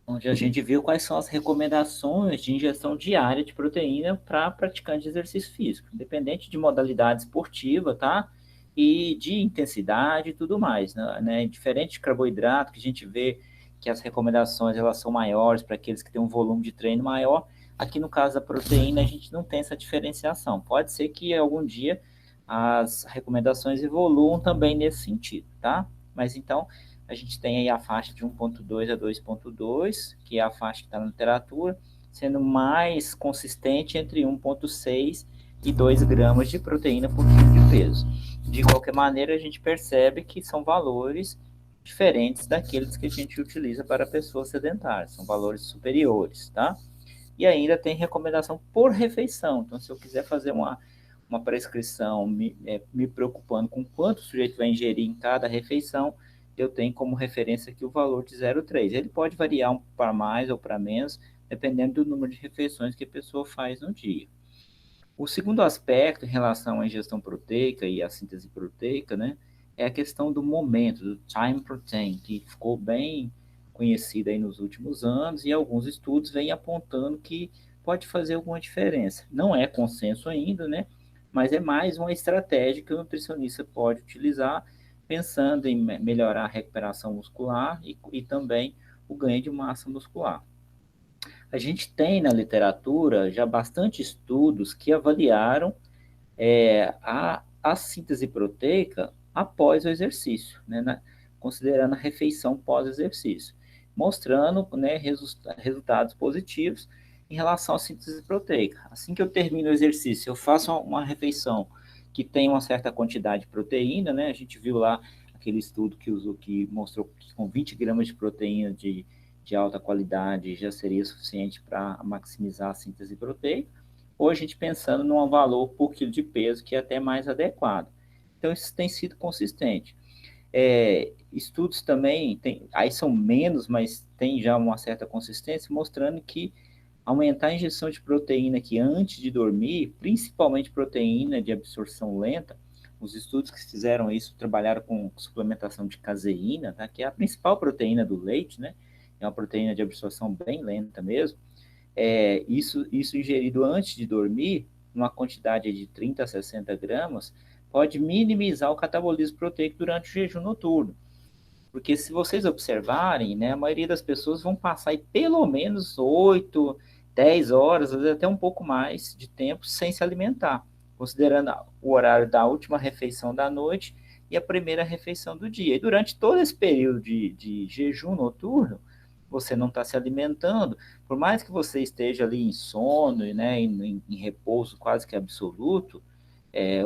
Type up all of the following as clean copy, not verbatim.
onde a gente viu quais são as recomendações de ingestão diária de proteína para praticantes de exercício físico, independente de modalidade esportiva, tá? E de intensidade e tudo mais, né? Diferente de carboidrato, que a gente vê que as recomendações elas são maiores para aqueles que têm um volume de treino maior, aqui no caso da proteína a gente não tem essa diferenciação. Pode ser que algum dia as recomendações evoluam também nesse sentido, tá? Mas então, a gente tem aí a faixa de 1,2 a 2,2, que é a faixa que está na literatura, sendo mais consistente entre 1,6 e 2 gramas de proteína por quilo de peso. De qualquer maneira, a gente percebe que são valores diferentes daqueles que a gente utiliza para pessoas sedentárias, são valores superiores, tá? E ainda tem recomendação por refeição. Então, se eu quiser fazer uma prescrição me preocupando com quanto o sujeito vai ingerir em cada refeição, eu tenho como referência aqui o valor de 0,3. Ele pode variar para mais ou para menos, dependendo do número de refeições que a pessoa faz no dia. O segundo aspecto em relação à ingestão proteica e à síntese proteica, né, é a questão do momento, do time protein, que ficou bem conhecida aí nos últimos anos e alguns estudos vêm apontando que pode fazer alguma diferença. Não é consenso ainda, né, mas é mais uma estratégia que o nutricionista pode utilizar pensando em melhorar a recuperação muscular e também o ganho de massa muscular. A gente tem na literatura já bastante estudos que avaliaram a síntese proteica após o exercício, né, considerando a refeição pós-exercício, mostrando, né, resultados positivos em relação à síntese proteica. Assim que eu termino o exercício, eu faço uma refeição que tem uma certa quantidade de proteína, né, a gente viu lá aquele estudo que mostrou que com 20 gramas de proteína de alta qualidade já seria suficiente para maximizar a síntese proteica, ou a gente pensando num valor por quilo de peso que é até mais adequado. Então, isso tem sido consistente. Estudos também, aí são menos, mas tem já uma certa consistência, mostrando que aumentar a injeção de proteína aqui antes de dormir, principalmente proteína de absorção lenta, os estudos que fizeram isso trabalharam com suplementação de caseína, tá? Que é a principal proteína do leite, né? É uma proteína de absorção bem lenta mesmo. Isso ingerido antes de dormir, numa quantidade de 30 a 60 gramas, pode minimizar o catabolismo proteico durante o jejum noturno. Porque se vocês observarem, né, a maioria das pessoas vão passar aí pelo menos 8, 10 horas, às vezes até um pouco mais de tempo sem se alimentar, considerando o horário da última refeição da noite e a primeira refeição do dia. E durante todo esse período de jejum noturno, você não está se alimentando, por mais que você esteja ali em sono, né, em repouso quase que absoluto,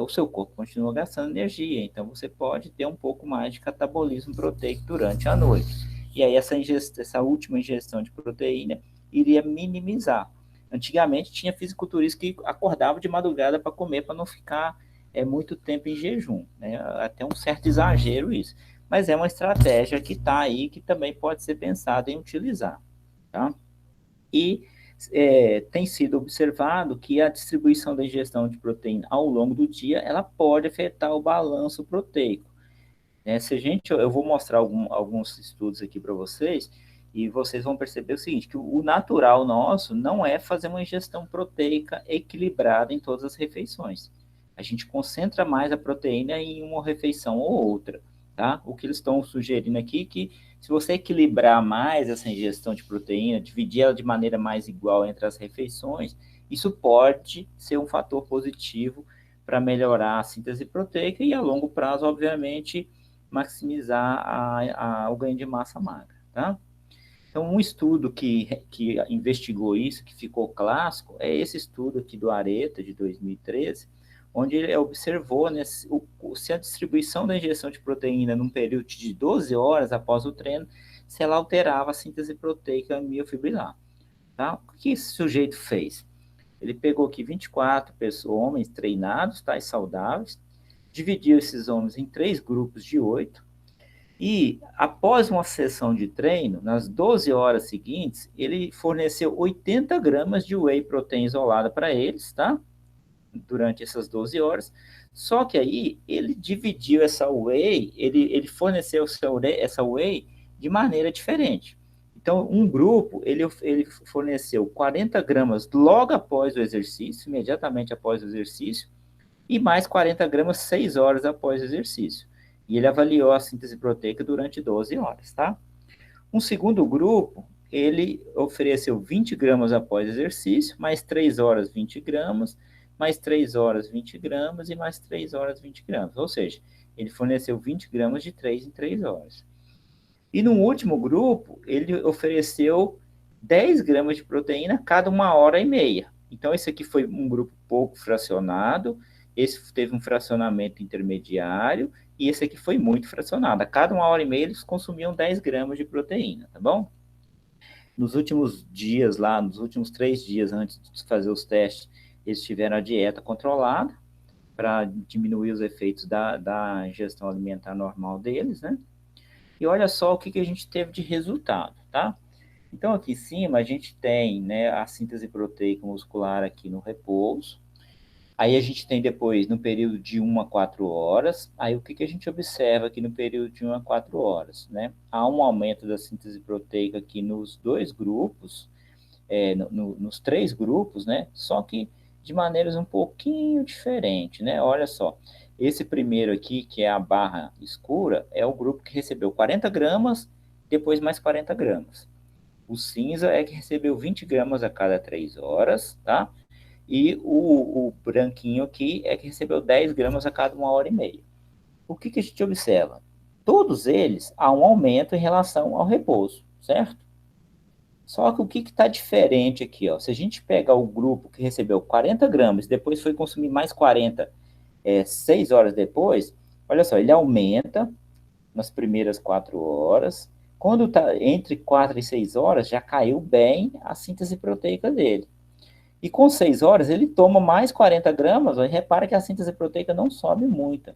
o seu corpo continua gastando energia, então você pode ter um pouco mais de catabolismo proteico durante a noite. E aí essa última ingestão de proteína iria minimizar. Antigamente tinha fisiculturista que acordava de madrugada para comer, para não ficar muito tempo em jejum, né? Até um certo exagero isso. Mas é uma estratégia que está aí, que também pode ser pensada em utilizar, tá? E tem sido observado que a distribuição da ingestão de proteína ao longo do dia, ela pode afetar o balanço proteico. Né? Se a gente, eu vou mostrar alguns estudos aqui para vocês, e vocês vão perceber o seguinte, que o natural nosso não é fazer uma ingestão proteica equilibrada em todas as refeições. A gente concentra mais a proteína em uma refeição ou outra, tá? O que eles estão sugerindo aqui é que se você equilibrar mais essa ingestão de proteína, dividir ela de maneira mais igual entre as refeições, isso pode ser um fator positivo para melhorar a síntese proteica e a longo prazo, obviamente, maximizar o ganho de massa magra, tá? Então, um estudo que investigou isso, que ficou clássico, é esse estudo aqui do Areta, de 2013, onde ele observou, né, se a distribuição da injeção de proteína num período de 12 horas após o treino, se ela alterava a síntese proteica miofibrilar. Tá? O que esse sujeito fez? Ele pegou aqui 24 pessoas, homens treinados, tais saudáveis, dividiu esses homens em 3 grupos de 8, e após uma sessão de treino, nas 12 horas seguintes, ele forneceu 80 gramas de whey protein isolada para eles, tá? Durante essas 12 horas. Só que aí ele dividiu essa whey, ele forneceu essa whey de maneira diferente. Então, um grupo, ele forneceu 40 gramas logo após o exercício, imediatamente após o exercício, e mais 40 gramas 6 horas após o exercício. E ele avaliou a síntese proteica durante 12 horas, tá? Um segundo grupo, ele ofereceu 20 gramas após o exercício, mais 3 horas 20 gramas, mais 3 horas 20 gramas e mais 3 horas 20 gramas. Ou seja, ele forneceu 20 gramas de 3 em 3 horas. E no último grupo, ele ofereceu 10 gramas de proteína a cada 1 hora e meia. Então, esse aqui foi um grupo pouco fracionado, esse teve um fracionamento intermediário, e esse aqui foi muito fracionado. A cada 1 hora e meia, eles consumiam 10 gramas de proteína, tá bom? Nos últimos dias lá, nos últimos 3 dias antes de fazer os testes, eles tiveram a dieta controlada para diminuir os efeitos da ingestão alimentar normal deles, né? E olha só o que a gente teve de resultado, tá? Então, aqui em cima, a gente tem, né, a síntese proteica muscular aqui no repouso. Aí a gente tem depois, no período de 1 a 4 horas, aí o que a gente observa aqui no período de 1 a 4 horas, né? Há um aumento da síntese proteica aqui nos dois grupos, nos 3 grupos, né? Só que de maneiras um pouquinho diferentes, né? Olha só, esse primeiro aqui, que é a barra escura, é o grupo que recebeu 40 gramas, depois mais 40 gramas. O cinza é que recebeu 20 gramas a cada 3 horas, tá? E o branquinho aqui é que recebeu 10 gramas a cada 1 hora e meia. O que a gente observa? Todos eles há um aumento em relação ao repouso, certo? Só que o que está diferente aqui, ó? Se a gente pega o grupo que recebeu 40 gramas, depois foi consumir mais 40, 6 horas depois, olha só, ele aumenta nas primeiras 4 horas. Quando está entre 4 e 6 horas, já caiu bem a síntese proteica dele. E com 6 horas, ele toma mais 40 gramas, e repara que a síntese proteica não sobe muito.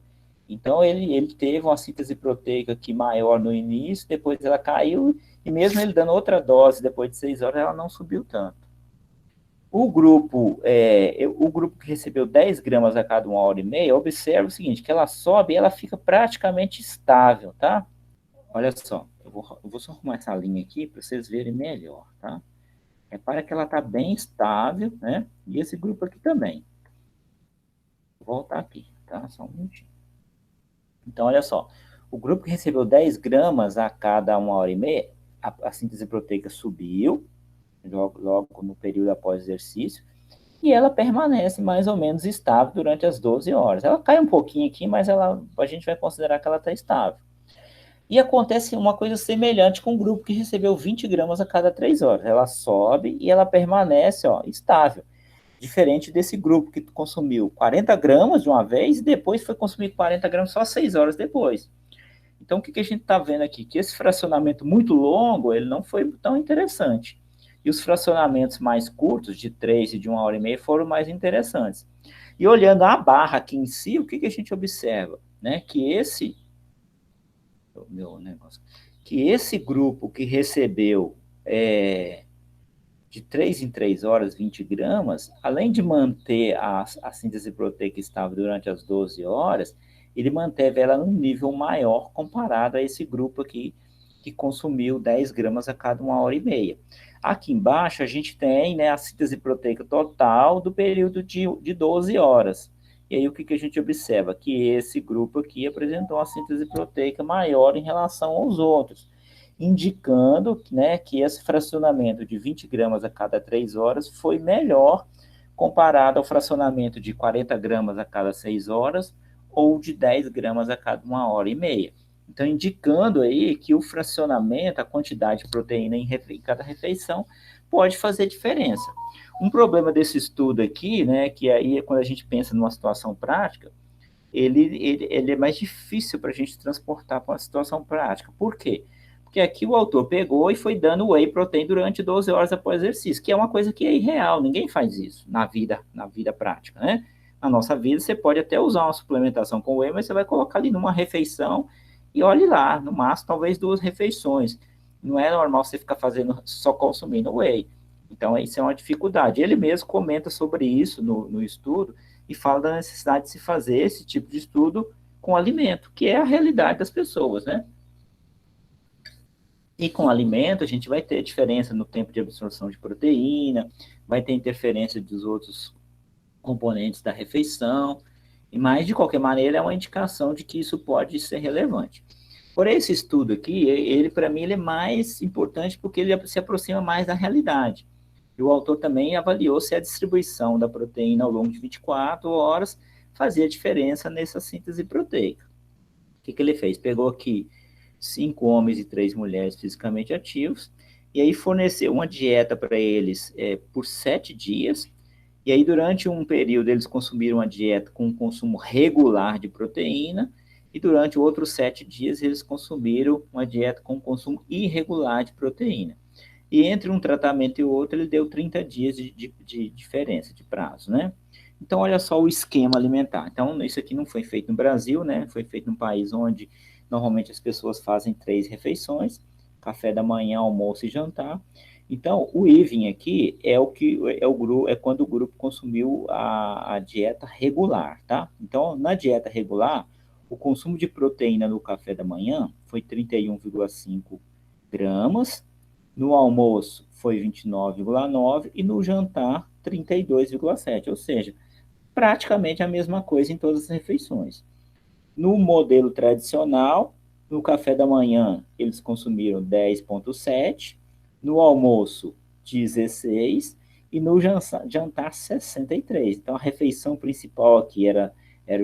Então, ele teve uma síntese proteica aqui maior no início, depois ela caiu, e mesmo ele dando outra dose depois de 6 horas, ela não subiu tanto. O grupo que recebeu 10 gramas a cada 1 hora e meia, observa o seguinte, que ela sobe e ela fica praticamente estável, tá? Olha só, eu vou só arrumar essa linha aqui para vocês verem melhor, tá? Repara que ela está bem estável, né? E esse grupo aqui também. Vou voltar aqui, tá? Só um minutinho. Então, olha só. O grupo que recebeu 10 gramas a cada 1 hora e meia, a síntese proteica subiu, logo no período após o exercício, e ela permanece mais ou menos estável durante as 12 horas. Ela cai um pouquinho aqui, mas a gente vai considerar que ela está estável. E acontece uma coisa semelhante com o grupo que recebeu 20 gramas a cada 3 horas. Ela sobe e ela permanece, ó, estável. Diferente desse grupo que consumiu 40 gramas de uma vez e depois foi consumir 40 gramas só 6 horas depois. Então, o que a gente está vendo aqui? Que esse fracionamento muito longo, ele não foi tão interessante. E os fracionamentos mais curtos, de 3 e de 1 hora e meia, foram mais interessantes. E olhando a barra aqui em si, o que a gente observa? Né? Que esse grupo que recebeu de 3 em 3 horas 20 gramas, além de manter a síntese proteica estável durante as 12 horas, ele manteve ela num nível maior comparado a esse grupo aqui que consumiu 10 gramas a cada 1 hora e meia. Aqui embaixo a gente tem, né, a síntese proteica total do período de 12 horas. E aí o que a gente observa? Que esse grupo aqui apresentou uma síntese proteica maior em relação aos outros, indicando, né, que esse fracionamento de 20 gramas a cada 3 horas foi melhor comparado ao fracionamento de 40 gramas a cada 6 horas ou de 10 gramas a cada 1 hora e meia. Então, indicando aí que o fracionamento, a quantidade de proteína em cada refeição, pode fazer diferença. Um problema desse estudo aqui, né, que aí quando a gente pensa numa situação prática, ele é mais difícil para a gente transportar para uma situação prática. Por quê? Porque aqui o autor pegou e foi dando whey protein durante 12 horas após o exercício, que é uma coisa que é irreal, ninguém faz isso na vida prática, né? Na nossa vida, você pode até usar uma suplementação com whey, mas você vai colocar ali numa refeição e olhe lá, no máximo, talvez 2 refeições. Não é normal você ficar fazendo, só consumindo whey. Então, isso é uma dificuldade. Ele mesmo comenta sobre isso no estudo e fala da necessidade de se fazer esse tipo de estudo com alimento, que é a realidade das pessoas, né? E com o alimento, a gente vai ter diferença no tempo de absorção de proteína, vai ter interferência dos outros componentes da refeição, mas, de qualquer maneira, é uma indicação de que isso pode ser relevante. Por esse estudo aqui, ele para mim, ele é mais importante porque ele se aproxima mais da realidade. E o autor também avaliou se a distribuição da proteína ao longo de 24 horas fazia diferença nessa síntese proteica. O que ele fez? Pegou aqui 5 homens e 3 mulheres fisicamente ativos, e aí forneceu uma dieta para eles por 7 dias, e aí durante um período eles consumiram uma dieta com um consumo regular de proteína, e durante outros 7 dias eles consumiram uma dieta com consumo irregular de proteína. E entre um tratamento e outro ele deu 30 dias de diferença, de prazo, né? Então, olha só o esquema alimentar. Então, isso aqui não foi feito no Brasil, né? Foi feito num país onde normalmente as pessoas fazem 3 refeições, café da manhã, almoço e jantar. Então, o evening aqui é quando o grupo consumiu a dieta regular, tá? Então, na dieta regular, o consumo de proteína no café da manhã foi 31,5 gramas, no almoço foi 29,9 e no jantar 32,7, ou seja, praticamente a mesma coisa em todas as refeições. No modelo tradicional, no café da manhã, eles consumiram 10,7, no almoço, 16 e no jantar 63. Então, a refeição principal aqui era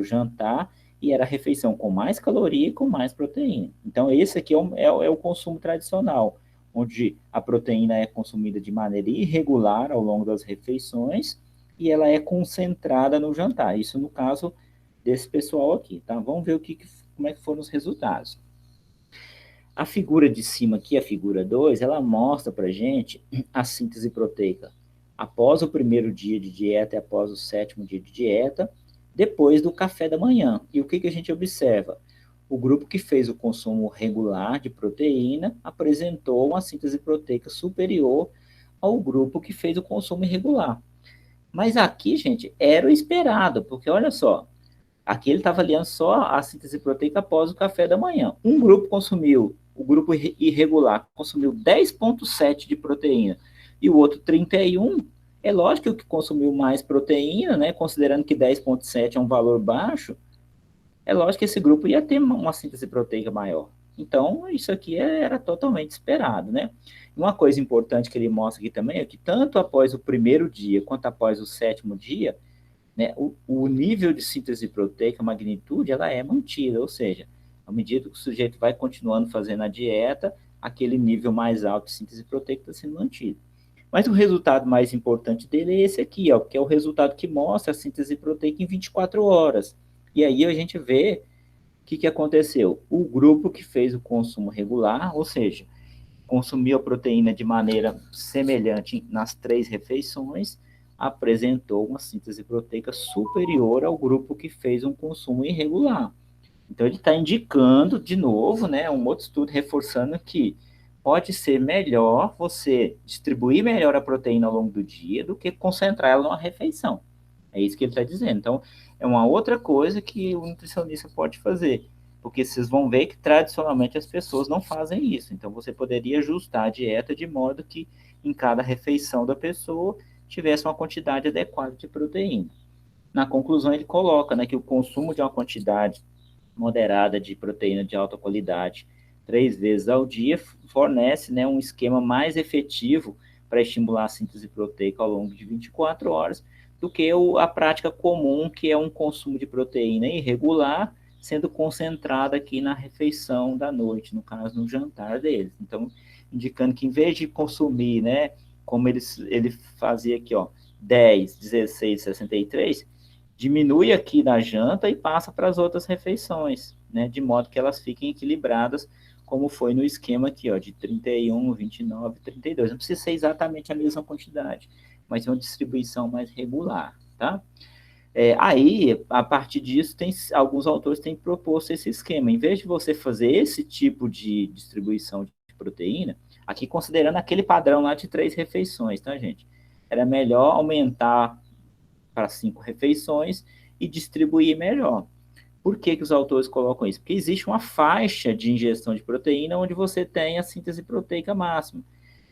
o jantar e era a refeição com mais caloria e com mais proteína. Então, esse aqui é o consumo tradicional, onde a proteína é consumida de maneira irregular ao longo das refeições e ela é concentrada no jantar. Isso no caso desse pessoal aqui, tá? Vamos ver como é que foram os resultados. A figura de cima aqui, a figura 2, ela mostra pra gente a síntese proteica após o primeiro dia de dieta e após o 7º dia de dieta, depois do café da manhã. E o que a gente observa? O grupo que fez o consumo regular de proteína apresentou uma síntese proteica superior ao grupo que fez o consumo irregular. Mas aqui, gente, era o esperado, porque olha só, aqui ele está avaliando só a síntese proteica após o café da manhã. O grupo irregular consumiu 10,7 de proteína e o outro 31. É lógico que o que consumiu mais proteína, né, considerando que 10,7 é um valor baixo, é lógico que esse grupo ia ter uma síntese proteica maior. Então, isso aqui era totalmente esperado, né? Uma coisa importante que ele mostra aqui também é que tanto após o primeiro dia quanto após o 7º dia, né, o nível de síntese proteica, a magnitude, ela é mantida, ou seja, à medida que o sujeito vai continuando fazendo a dieta, aquele nível mais alto de síntese proteica está sendo mantido. Mas o resultado mais importante dele é esse aqui, ó, que é o resultado que mostra a síntese proteica em 24 horas. E aí a gente vê o que aconteceu. O grupo que fez o consumo regular, ou seja, consumiu a proteína de maneira semelhante nas 3 refeições, apresentou uma síntese proteica superior ao grupo que fez um consumo irregular. Então, ele está indicando, de novo, né, um outro estudo reforçando que pode ser melhor você distribuir melhor a proteína ao longo do dia do que concentrar ela numa refeição. É isso que ele está dizendo. Então, é uma outra coisa que o nutricionista pode fazer, porque vocês vão ver que tradicionalmente as pessoas não fazem isso. Então, você poderia ajustar a dieta de modo que em cada refeição da pessoa tivesse uma quantidade adequada de proteína. Na conclusão, ele coloca, né, que o consumo de uma quantidade moderada de proteína de alta qualidade 3 vezes ao dia fornece, né, um esquema mais efetivo para estimular a síntese proteica ao longo de 24 horas do que a prática comum, que é um consumo de proteína irregular, sendo concentrada aqui na refeição da noite, no caso, no jantar deles. Então, indicando que em vez de consumir, né, como ele fazia aqui, ó, 10, 16, 63, diminui aqui na janta e passa para as outras refeições, né, de modo que elas fiquem equilibradas, como foi no esquema aqui, ó, de 31, 29, 32. Não precisa ser exatamente a mesma quantidade, mas é uma distribuição mais regular, tá? Aí, a partir disso, alguns autores têm proposto esse esquema. Em vez de você fazer esse tipo de distribuição de proteína, aqui considerando aquele padrão lá de 3 refeições, tá, gente? Era melhor aumentar para 5 refeições e distribuir melhor. Por que os autores colocam isso? Porque existe uma faixa de ingestão de proteína onde você tem a síntese proteica máxima.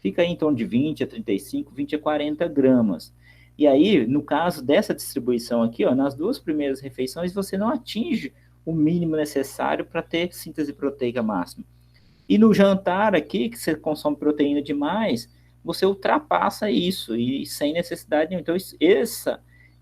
Fica aí em torno de 20 a 35, 20 a 40 gramas. E aí, no caso dessa distribuição aqui, ó, nas duas primeiras refeições, você não atinge o mínimo necessário para ter síntese proteica máxima. E no jantar aqui, que você consome proteína demais, você ultrapassa isso e sem necessidade nenhuma. Então,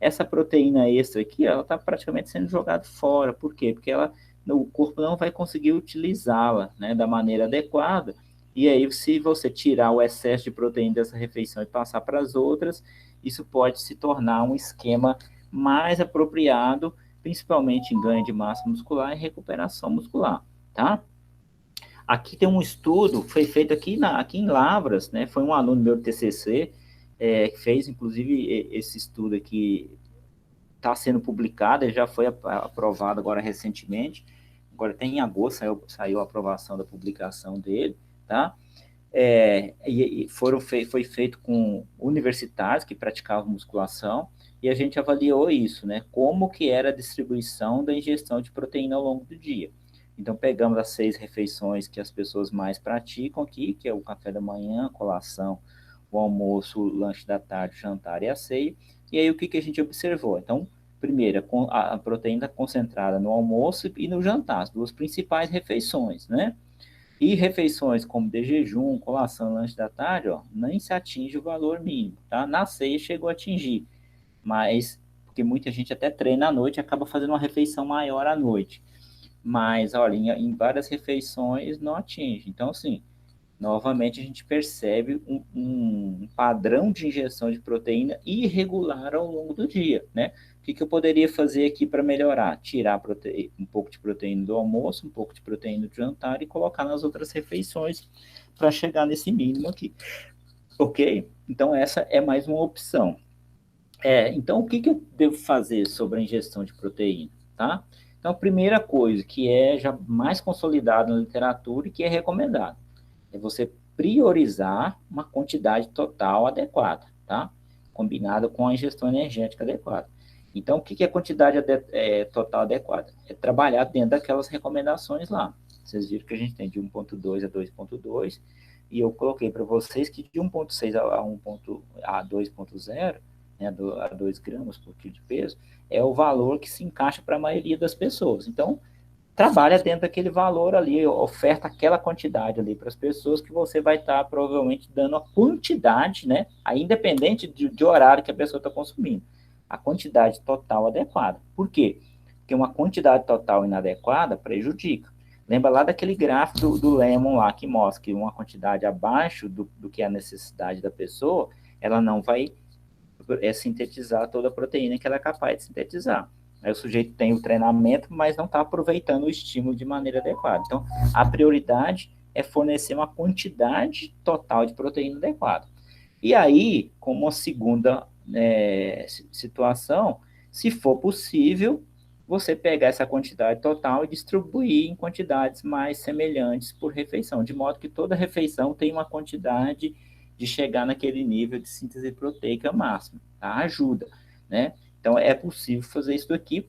essa proteína extra aqui, ela está praticamente sendo jogada fora. Por quê? Porque o corpo não vai conseguir utilizá-la, né, da maneira adequada. E aí, se você tirar o excesso de proteína dessa refeição e passar para as outras, isso pode se tornar um esquema mais apropriado, principalmente em ganho de massa muscular e recuperação muscular, tá? Aqui tem um estudo, foi feito aqui em Lavras, né? Foi um aluno meu do TCC, que fez, inclusive, esse estudo aqui está sendo publicado, ele já foi aprovado agora recentemente, agora tem em agosto, saiu a aprovação da publicação dele, tá? Foi feito com universitários que praticavam musculação, e a gente avaliou isso, né? Como que era a distribuição da ingestão de proteína ao longo do dia. Então, pegamos as 6 refeições que as pessoas mais praticam aqui, que é o café da manhã, a colação, o almoço, o lanche da tarde, o jantar e a ceia. E aí, o que a gente observou? Então, primeiro, a proteína concentrada no almoço e no jantar, as duas principais refeições, né? E refeições como de jejum, colação, lanche da tarde, ó, nem se atinge o valor mínimo, tá? Na ceia chegou a atingir, mas porque muita gente até treina à noite e acaba fazendo uma refeição maior à noite. Mas, olha, em várias refeições não atinge. Então, assim, novamente a gente percebe um padrão de injeção de proteína irregular ao longo do dia, né? O que eu poderia fazer aqui para melhorar? Tirar um pouco de proteína do almoço, um pouco de proteína do jantar e colocar nas outras refeições para chegar nesse mínimo aqui. Ok? Então, essa é mais uma opção. Então, o que eu devo fazer sobre a ingestão de proteína, tá? Então, a primeira coisa que é já mais consolidada na literatura e que é recomendado é você priorizar uma quantidade total adequada, tá? Combinada com a ingestão energética adequada. Então, o que é a quantidade total adequada? É trabalhar dentro daquelas recomendações lá. Vocês viram que a gente tem de 1,2 a 2,2, e eu coloquei para vocês que de 1,6 a 2,0, né, a 2 gramas por quilo de peso, é o valor que se encaixa para a maioria das pessoas. Então, trabalha dentro daquele valor ali, oferta aquela quantidade ali para as pessoas que você vai estar provavelmente dando a quantidade, né, independente de horário que a pessoa está consumindo, a quantidade total adequada. Por quê? Porque uma quantidade total inadequada prejudica. Lembra lá daquele gráfico do Lemon lá, que mostra que uma quantidade abaixo do que é a necessidade da pessoa, ela não vai sintetizar toda a proteína que ela é capaz de sintetizar. Aí o sujeito tem o treinamento, mas não está aproveitando o estímulo de maneira adequada. Então, a prioridade é fornecer uma quantidade total de proteína adequada. E aí, como uma segunda situação, se for possível, você pegar essa quantidade total e distribuir em quantidades mais semelhantes por refeição, de modo que toda refeição tem uma quantidade de chegar naquele nível de síntese proteica máxima, tá? Ajuda, né? Então, é possível fazer isso aqui,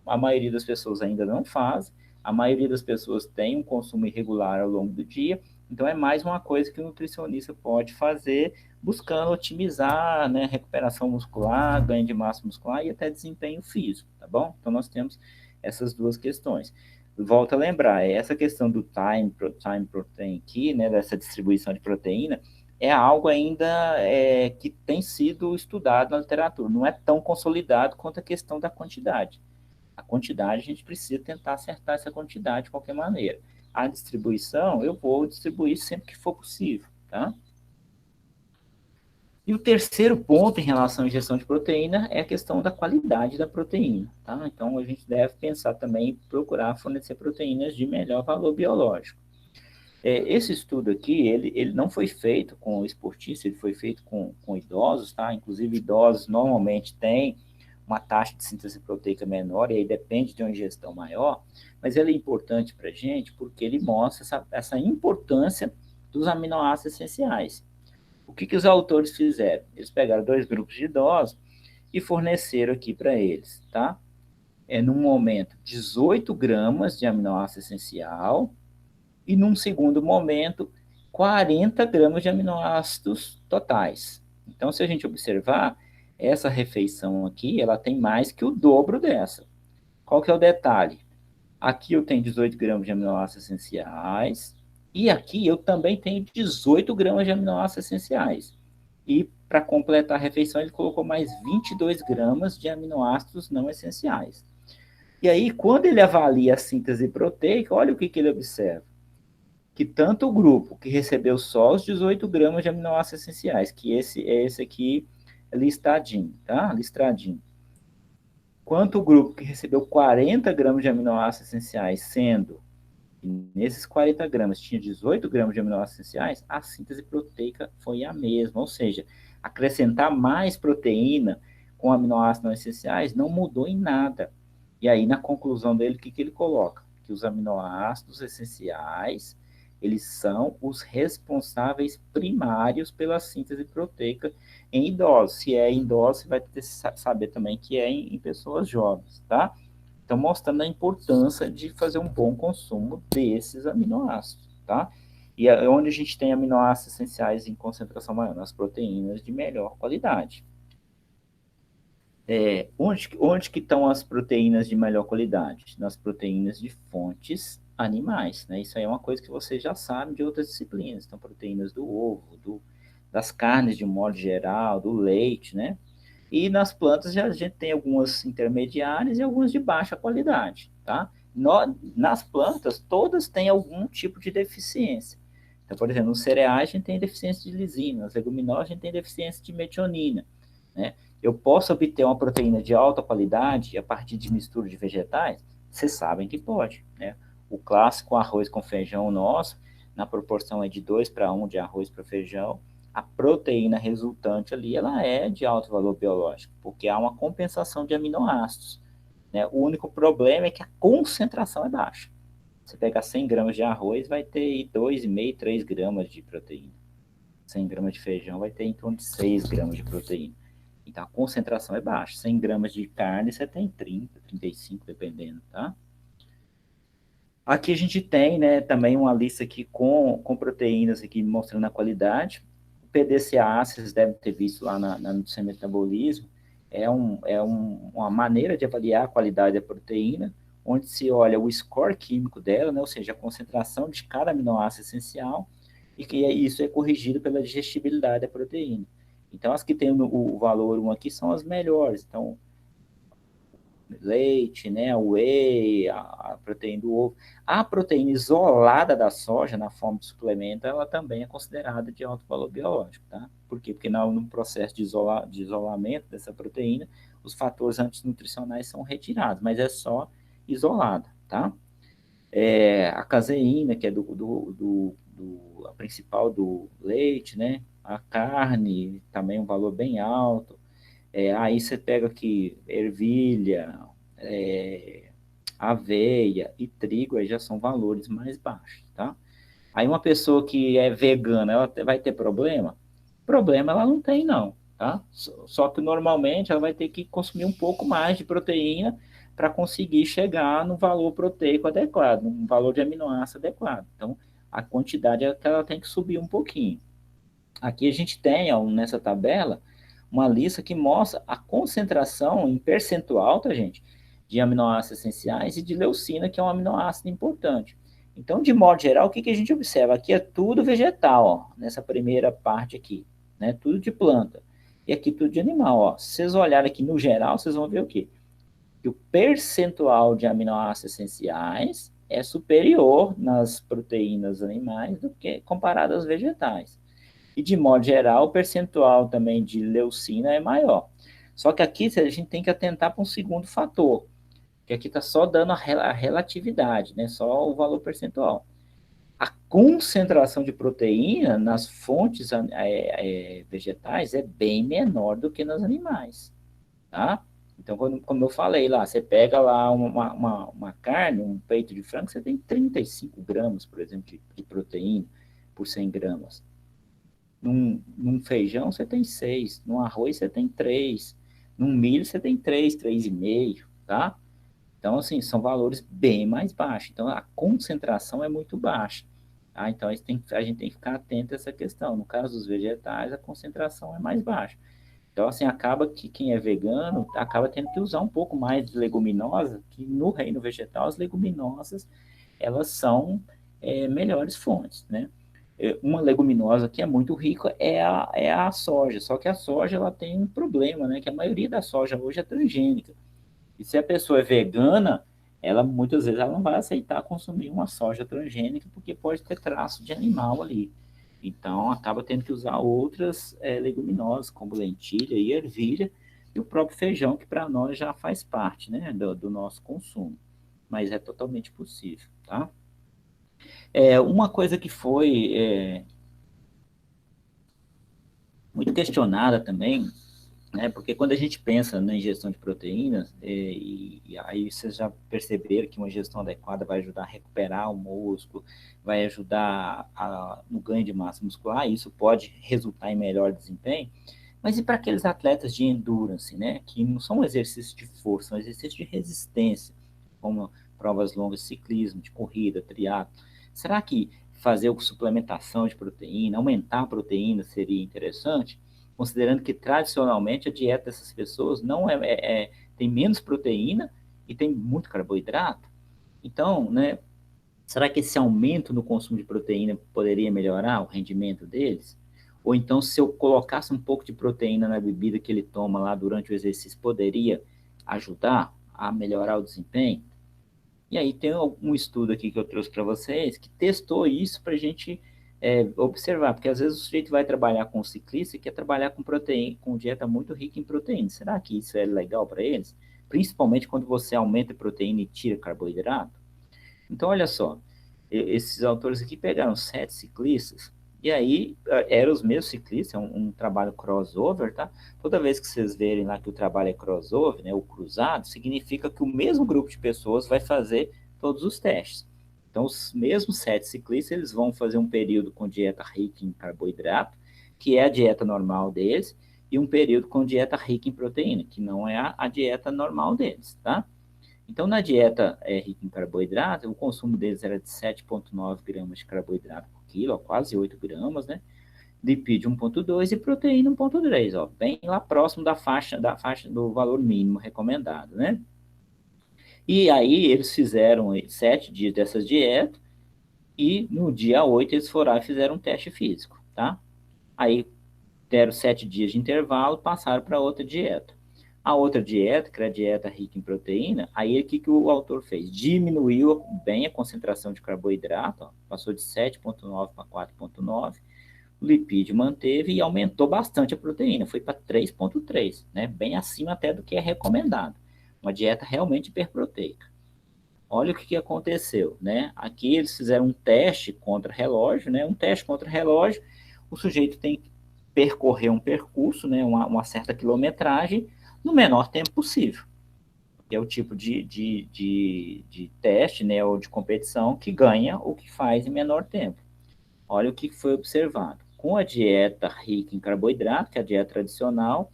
a maioria das pessoas ainda não faz, a maioria das pessoas tem um consumo irregular ao longo do dia, então é mais uma coisa que o nutricionista pode fazer, buscando otimizar, né, recuperação muscular, ganho de massa muscular e até desempenho físico, tá bom? Então, nós temos essas duas questões. Volto a lembrar, essa questão do time protein aqui, né, dessa distribuição de proteína, é algo ainda que tem sido estudado na literatura, não é tão consolidado quanto a questão da quantidade. A quantidade, a gente precisa tentar acertar essa quantidade de qualquer maneira. A distribuição, eu vou distribuir sempre que for possível, tá? E o terceiro ponto em relação à ingestão de proteína é a questão da qualidade da proteína, tá? Então, a gente deve pensar também em procurar fornecer proteínas de melhor valor biológico. Esse estudo aqui, ele não foi feito com esportistas, ele foi feito com idosos, tá? Inclusive, idosos normalmente têm uma taxa de síntese proteica menor, e aí depende de uma ingestão maior, mas ele é importante para a gente porque ele mostra essa importância dos aminoácidos essenciais. O que os autores fizeram? Eles pegaram 2 grupos de idosos e forneceram aqui para eles, tá? num momento, 18 gramas de aminoácido essencial, e num segundo momento, 40 gramas de aminoácidos totais. Então, se a gente observar, essa refeição aqui, ela tem mais que o dobro dessa. Qual que é o detalhe? Aqui eu tenho 18 gramas de aminoácidos essenciais, e aqui eu também tenho 18 gramas de aminoácidos essenciais. E para completar a refeição, ele colocou mais 22 gramas de aminoácidos não essenciais. E aí, quando ele avalia a síntese proteica, olha o que ele observa. Que tanto o grupo que recebeu só os 18 gramas de aminoácidos essenciais, que esse aqui listadinho, tá? Listradinho. Quanto o grupo que recebeu 40 gramas de aminoácidos essenciais, sendo que nesses 40 gramas tinha 18 gramas de aminoácidos essenciais, a síntese proteica foi a mesma, ou seja, acrescentar mais proteína com aminoácidos não essenciais não mudou em nada. E aí, na conclusão dele, o que ele coloca? Que os aminoácidos essenciais, eles são os responsáveis primários pela síntese proteica em idosos. Se é em idosos, você vai ter que saber também que é em pessoas jovens, tá? Então, mostrando a importância de fazer um bom consumo desses aminoácidos, tá? E é onde a gente tem aminoácidos essenciais em concentração maior, nas proteínas de melhor qualidade. Onde que estão as proteínas de melhor qualidade? Nas proteínas de fontes animais, né? Isso aí é uma coisa que você já sabe de outras disciplinas. Então, proteínas do ovo, das carnes de um modo geral, do leite, né? E nas plantas já a gente tem algumas intermediárias e algumas de baixa qualidade, tá? Nas plantas, todas têm algum tipo de deficiência. Então, por exemplo, nos cereais a gente tem deficiência de lisina, nas leguminosas a gente tem deficiência de metionina, né? Eu posso obter uma proteína de alta qualidade a partir de mistura de vegetais? Vocês sabem que pode, né? O clássico arroz com feijão nosso, na proporção é de 2:1 de arroz para feijão, a proteína resultante ali, ela é de alto valor biológico, porque há uma compensação de aminoácidos, né? O único problema é que a concentração é baixa. Você pega 100 gramas de arroz, vai ter 2,5, 3 gramas de proteína. 100 gramas de feijão vai ter em torno de 6 gramas de proteína. Então, a concentração é baixa. 100 gramas de carne, você tem 30, 35, dependendo, tá? Aqui a gente tem, né, também uma lista aqui com proteínas aqui mostrando a qualidade. O PDCA, vocês devem ter visto lá no seu metabolismo, uma maneira de avaliar a qualidade da proteína, onde se olha o score químico dela, né, ou seja, a concentração de cada aminoácido essencial, e que isso é corrigido pela digestibilidade da proteína. Então, as que têm o valor 1 aqui são as melhores. Então, leite, né, whey, a proteína do ovo. A proteína isolada da soja, na forma de suplemento, ela também é considerada de alto valor biológico, tá? Por quê? Porque no processo de isolamento dessa proteína, os fatores antinutricionais são retirados, mas é só isolada, tá? A caseína, que é a principal do leite, né? A carne, também um valor bem alto. Aí você pega aqui ervilha, aveia e trigo, aí já são valores mais baixos, tá? Aí uma pessoa que é vegana, ela vai ter problema? Problema ela não tem, não, tá? Só que normalmente ela vai ter que consumir um pouco mais de proteína para conseguir chegar no valor proteico adequado, no valor de aminoácido adequado. Então, a quantidade é que ela tem que subir um pouquinho. Aqui a gente tem, ó, nessa tabela, uma lista que mostra a concentração em percentual, tá, gente, de aminoácidos essenciais e de leucina, que é um aminoácido importante. Então, de modo geral, o que a gente observa? Aqui é tudo vegetal, ó, nessa primeira parte aqui, né? Tudo de planta. E aqui tudo de animal, ó. Se vocês olharem aqui no geral, vocês vão ver o quê? Que o percentual de aminoácidos essenciais é superior nas proteínas animais do que comparado aos vegetais. E, de modo geral, o percentual também de leucina é maior. Só que aqui a gente tem que atentar para um segundo fator, que aqui está só dando a relatividade, né? Só o valor percentual. A concentração de proteína nas fontes vegetais é bem menor do que nos animais, tá? Então, como eu falei lá, você pega lá uma carne, um peito de frango, você tem 35 gramas, por exemplo, de proteína por 100 gramas. Num feijão você tem 6, num arroz você tem 3, num milho você tem 3, 3,5, tá? Então, assim, são valores bem mais baixos. Então, a concentração é muito baixa. Tá? Então, a gente tem que ficar atento a essa questão. No caso dos vegetais, a concentração é mais baixa. Então, assim, acaba que quem é vegano acaba tendo que usar um pouco mais de leguminosa, que no reino vegetal, as leguminosas, elas são melhores fontes, né? Uma leguminosa que é muito rica é a soja, só que a soja ela tem um problema, né? Que a maioria da soja hoje é transgênica. E se a pessoa é vegana, ela muitas vezes ela não vai aceitar consumir uma soja transgênica porque pode ter traço de animal ali. Então acaba tendo que usar outras leguminosas, como lentilha e ervilha, e o próprio feijão, que para nós já faz parte, né, do nosso consumo. Mas é totalmente possível, tá? Uma coisa que foi muito questionada também, né? Porque quando a gente pensa na ingestão de proteínas, e aí vocês já perceberam que uma ingestão adequada vai ajudar a recuperar o músculo, vai ajudar no ganho de massa muscular, e isso pode resultar em melhor desempenho. Mas e para aqueles atletas de endurance, né? Que não são exercícios de força, são exercícios de resistência, como provas longas de ciclismo, de corrida, triatlo. Será que fazer suplementação de proteína, aumentar a proteína seria interessante? Considerando que tradicionalmente a dieta dessas pessoas não tem menos proteína e tem muito carboidrato. Então, né, será que esse aumento no consumo de proteína poderia melhorar o rendimento deles? Ou então, se eu colocasse um pouco de proteína na bebida que ele toma lá durante o exercício, poderia ajudar a melhorar o desempenho? E aí tem um estudo aqui que eu trouxe para vocês que testou isso para a gente observar, porque às vezes o sujeito vai trabalhar com ciclista e quer trabalhar com proteína, com dieta muito rica em proteína. Será que isso é legal para eles? Principalmente quando você aumenta a proteína e tira carboidrato? Então, olha só, esses autores aqui pegaram 7 ciclistas, e aí eram os mesmos ciclistas, é um trabalho crossover, tá? Toda vez que vocês verem lá que o trabalho é crossover, né, o cruzado, significa que o mesmo grupo de pessoas vai fazer todos os testes. Então, os mesmos 7 ciclistas, eles vão fazer um período com dieta rica em carboidrato, que é a dieta normal deles, e um período com dieta rica em proteína, que não é a dieta normal deles, tá? Então, na dieta rica em carboidrato, o consumo deles era de 7,9 gramas de carboidrato por quilo, ó, quase 8 gramas, né? Lipídio 1,2 e proteína 1,3, ó, bem lá próximo da faixa do valor mínimo recomendado, né? E aí eles fizeram 7 dias dessas dietas e no dia 8 eles foram lá e fizeram um teste físico, tá? Aí deram 7 dias de intervalo, passaram para outra dieta. A outra dieta, que era a dieta rica em proteína, aí o que o autor fez? Diminuiu bem a concentração de carboidrato, ó, passou de 7,9 para 4,9, o lipídio manteve e aumentou bastante a proteína, foi para 3,3, né? Bem acima até do que é recomendado. Uma dieta realmente hiperproteica. Olha o que aconteceu, né? Aqui eles fizeram um teste contra relógio, né? Um teste contra relógio, o sujeito tem que percorrer um percurso, né? Uma certa quilometragem, no menor tempo possível. É o tipo de teste, né? Ou de competição que ganha o que faz em menor tempo. Olha o que foi observado. Com a dieta rica em carboidrato, que é a dieta tradicional,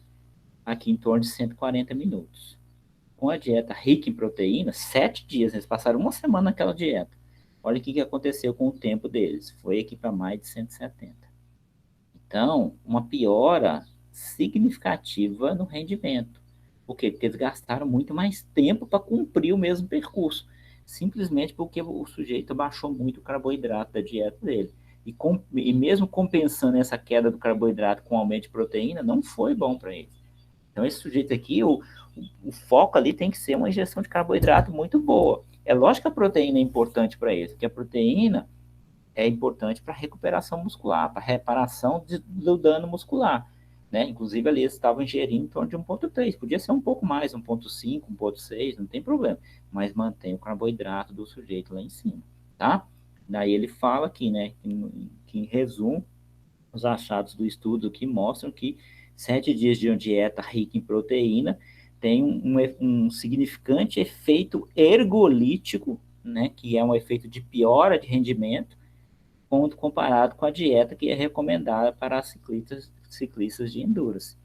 aqui em torno de 140 minutos. Com a dieta rica em proteína, 7 dias, eles passaram uma semana naquela dieta. Olha o que aconteceu com o tempo deles, foi aqui para mais de 170. Então, uma piora significativa no rendimento. Por quê? Porque eles gastaram muito mais tempo para cumprir o mesmo percurso, simplesmente porque o sujeito baixou muito o carboidrato da dieta dele. E mesmo compensando essa queda do carboidrato com aumento de proteína, não foi bom para ele. Então, esse sujeito aqui, o foco ali tem que ser uma ingestão de carboidrato muito boa. É lógico que a proteína é importante para isso, porque a proteína é importante para a recuperação muscular, para a reparação do dano muscular. Né? Inclusive, ali eles estavam ingerindo em torno de 1,3, podia ser um pouco mais, 1,5, 1,6, não tem problema, mas mantém o carboidrato do sujeito lá em cima. Tá? Daí ele fala aqui, né, que em resumo, os achados do estudo que mostram que 7 dias de uma dieta rica em proteína tem um significante efeito ergolítico, né, que é um efeito de piora de rendimento, comparado com a dieta que é recomendada para ciclistas de endurance.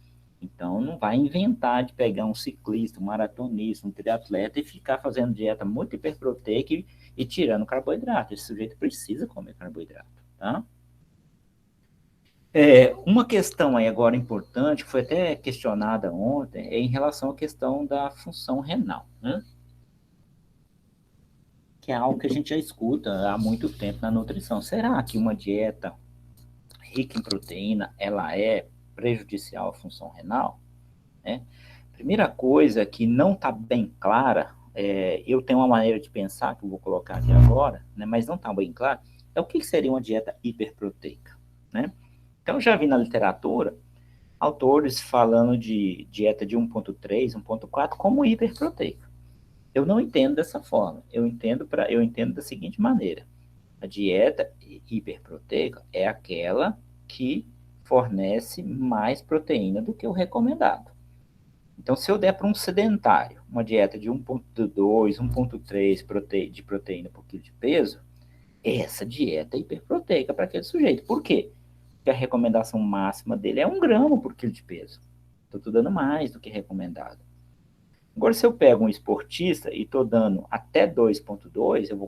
Então, não vai inventar de pegar um ciclista, um maratonista, um triatleta e ficar fazendo dieta muito hiperproteica e tirando carboidrato. Esse sujeito precisa comer carboidrato, tá? Uma questão aí agora importante, que foi até questionada ontem, é em relação à questão da função renal, né? Que é algo que a gente já escuta há muito tempo na nutrição. Será que uma dieta rica em proteína, ela é prejudicial à função renal? Né? Primeira coisa que não está bem clara, eu tenho uma maneira de pensar, que eu vou colocar aqui agora, né, mas não está bem claro, é o que seria uma dieta hiperproteica. Né? Então, eu já vi na literatura autores falando de dieta de 1,3, 1,4 como hiperproteica. Eu não entendo dessa forma. Eu entendo da seguinte maneira: a dieta hiperproteica é aquela que fornece mais proteína do que o recomendado. Então, se eu der para um sedentário uma dieta de 1,2, 1,3 de proteína por quilo de peso, essa dieta é hiperproteica para aquele sujeito. Por quê? Porque a recomendação máxima dele é 1 grama por quilo de peso. Então, estou dando mais do que recomendado. Agora, se eu pego um esportista e estou dando até 2,2, eu vou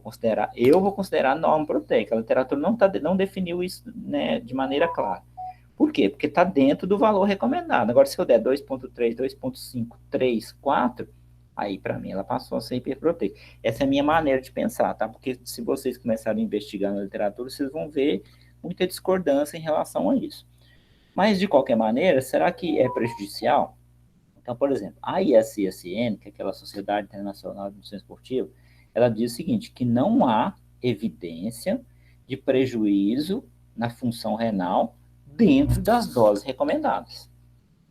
considerar norma proteica. A literatura não definiu isso, né, de maneira clara. Por quê? Porque está dentro do valor recomendado. Agora, se eu der 2,3, 2,5, 3, 4, aí para mim ela passou a ser hiperproteica. Essa é a minha maneira de pensar, tá? Porque se vocês começarem a investigar na literatura, vocês vão ver muita discordância em relação a isso. Mas, de qualquer maneira, será que é prejudicial? Então, por exemplo, a ISSN, que é aquela Sociedade Internacional de Nutrição Esportiva, ela diz o seguinte, que não há evidência de prejuízo na função renal dentro das doses recomendadas.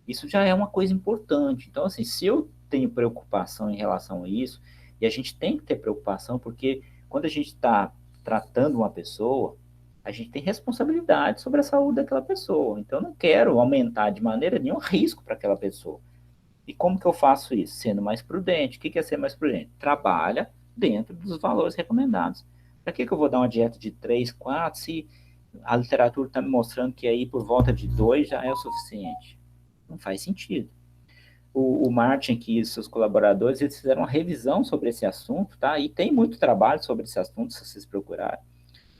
Isso já é uma coisa importante. Então, assim, se eu tenho preocupação em relação a isso, e a gente tem que ter preocupação, porque quando a gente está tratando uma pessoa, a gente tem responsabilidade sobre a saúde daquela pessoa. Então, eu não quero aumentar de maneira nenhum risco para aquela pessoa. E como que eu faço isso? Sendo mais prudente. O que é ser mais prudente? Trabalha dentro dos valores recomendados. Para que eu vou dar uma dieta de 3, 4, se a literatura está me mostrando que aí por volta de 2 já é o suficiente? Não faz sentido. O Martin aqui e seus colaboradores, eles fizeram uma revisão sobre esse assunto, tá? E tem muito trabalho sobre esse assunto, se vocês procurarem.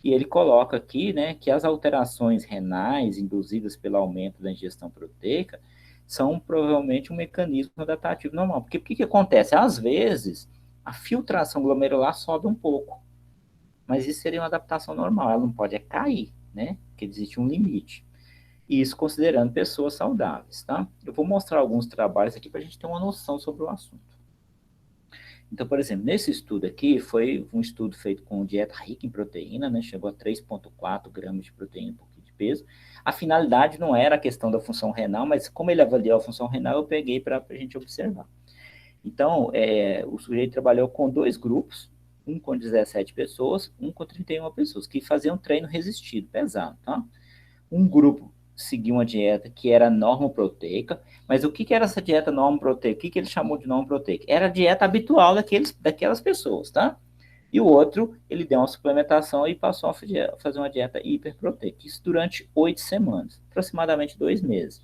E ele coloca aqui, né, que as alterações renais induzidas pelo aumento da ingestão proteica são provavelmente um mecanismo adaptativo normal. Porque o que acontece? Às vezes, a filtração glomerular sobe um pouco, mas isso seria uma adaptação normal, ela não pode cair, né? Porque existe um limite. Isso considerando pessoas saudáveis, tá? Eu vou mostrar alguns trabalhos aqui para a gente ter uma noção sobre o assunto. Então, por exemplo, nesse estudo aqui, foi um estudo feito com dieta rica em proteína, né? Chegou a 3,4 gramas de proteína por quilo de peso. A finalidade não era a questão da função renal, mas como ele avaliou a função renal, eu peguei para a gente observar. Então, o sujeito trabalhou com 2 grupos, um com 17 pessoas, um com 31 pessoas, que faziam treino resistido, pesado, tá? Um grupo seguia uma dieta que era normoproteica, mas o que era essa dieta normoproteica? O que ele chamou de normoproteica? Era a dieta habitual daquelas pessoas, tá? E o outro, ele deu uma suplementação e passou a fazer uma dieta hiperproteica. Isso durante 8 semanas, aproximadamente 2 meses.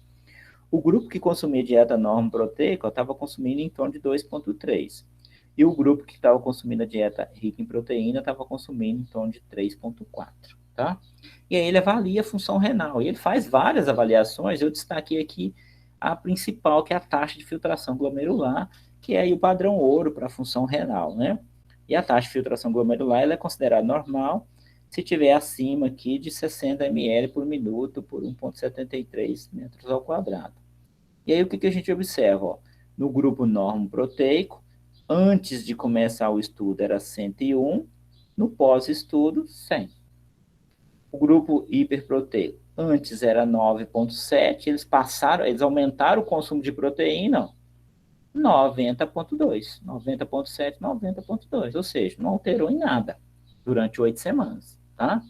O grupo que consumia dieta normoproteica estava consumindo em torno de 2,3. E o grupo que estava consumindo a dieta rica em proteína estava consumindo em torno de 3,4, tá? E aí ele avalia a função renal. E ele faz várias avaliações, eu destaquei aqui a principal, que é a taxa de filtração glomerular, que é aí o padrão ouro para a função renal, né? E a taxa de filtração glomerular ela é considerada normal se tiver acima aqui de 60 ml por minuto por 1,73 metros ao quadrado. E aí o que a gente observa? Ó, no grupo normoproteico, antes de começar o estudo era 101, no pós-estudo 100. O grupo hiperproteico, antes era 9,7, eles aumentaram o consumo de proteína 90,2, 90,7, 90,2, ou seja, não alterou em nada durante 8 semanas, tá?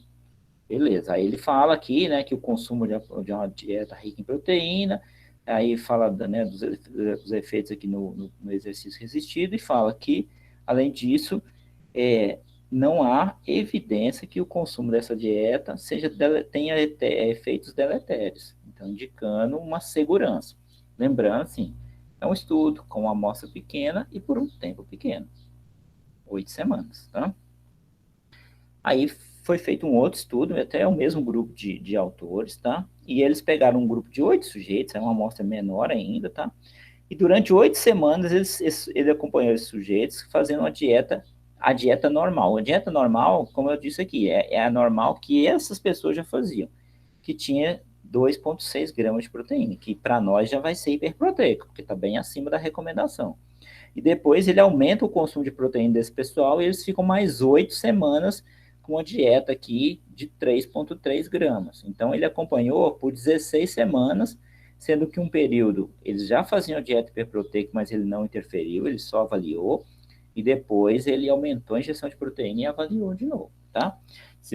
Beleza, aí ele fala aqui, né, que o consumo de uma dieta rica em proteína, aí fala, né, dos efeitos aqui no exercício resistido e fala que, além disso, não há evidência que o consumo dessa dieta tenha efeitos deletérios, então indicando uma segurança. Lembrando, assim, é um estudo com uma amostra pequena e por um tempo pequeno, 8 semanas, tá? Aí foi feito um outro estudo, até o mesmo grupo de autores, tá? E eles pegaram um grupo de 8 sujeitos, é uma amostra menor ainda, tá? E durante 8 semanas ele acompanhou esses sujeitos fazendo uma dieta, a dieta normal. A dieta normal, como eu disse aqui, é a normal que essas pessoas já faziam, que tinha 2,6 gramas de proteína, que para nós já vai ser hiperproteico, porque está bem acima da recomendação. E depois ele aumenta o consumo de proteína desse pessoal e eles ficam mais 8 semanas com uma dieta aqui de 3,3 gramas. Então ele acompanhou por 16 semanas, sendo que um período eles já faziam a dieta hiperproteica, mas ele não interferiu, ele só avaliou, e depois ele aumentou a injeção de proteína e avaliou de novo, tá?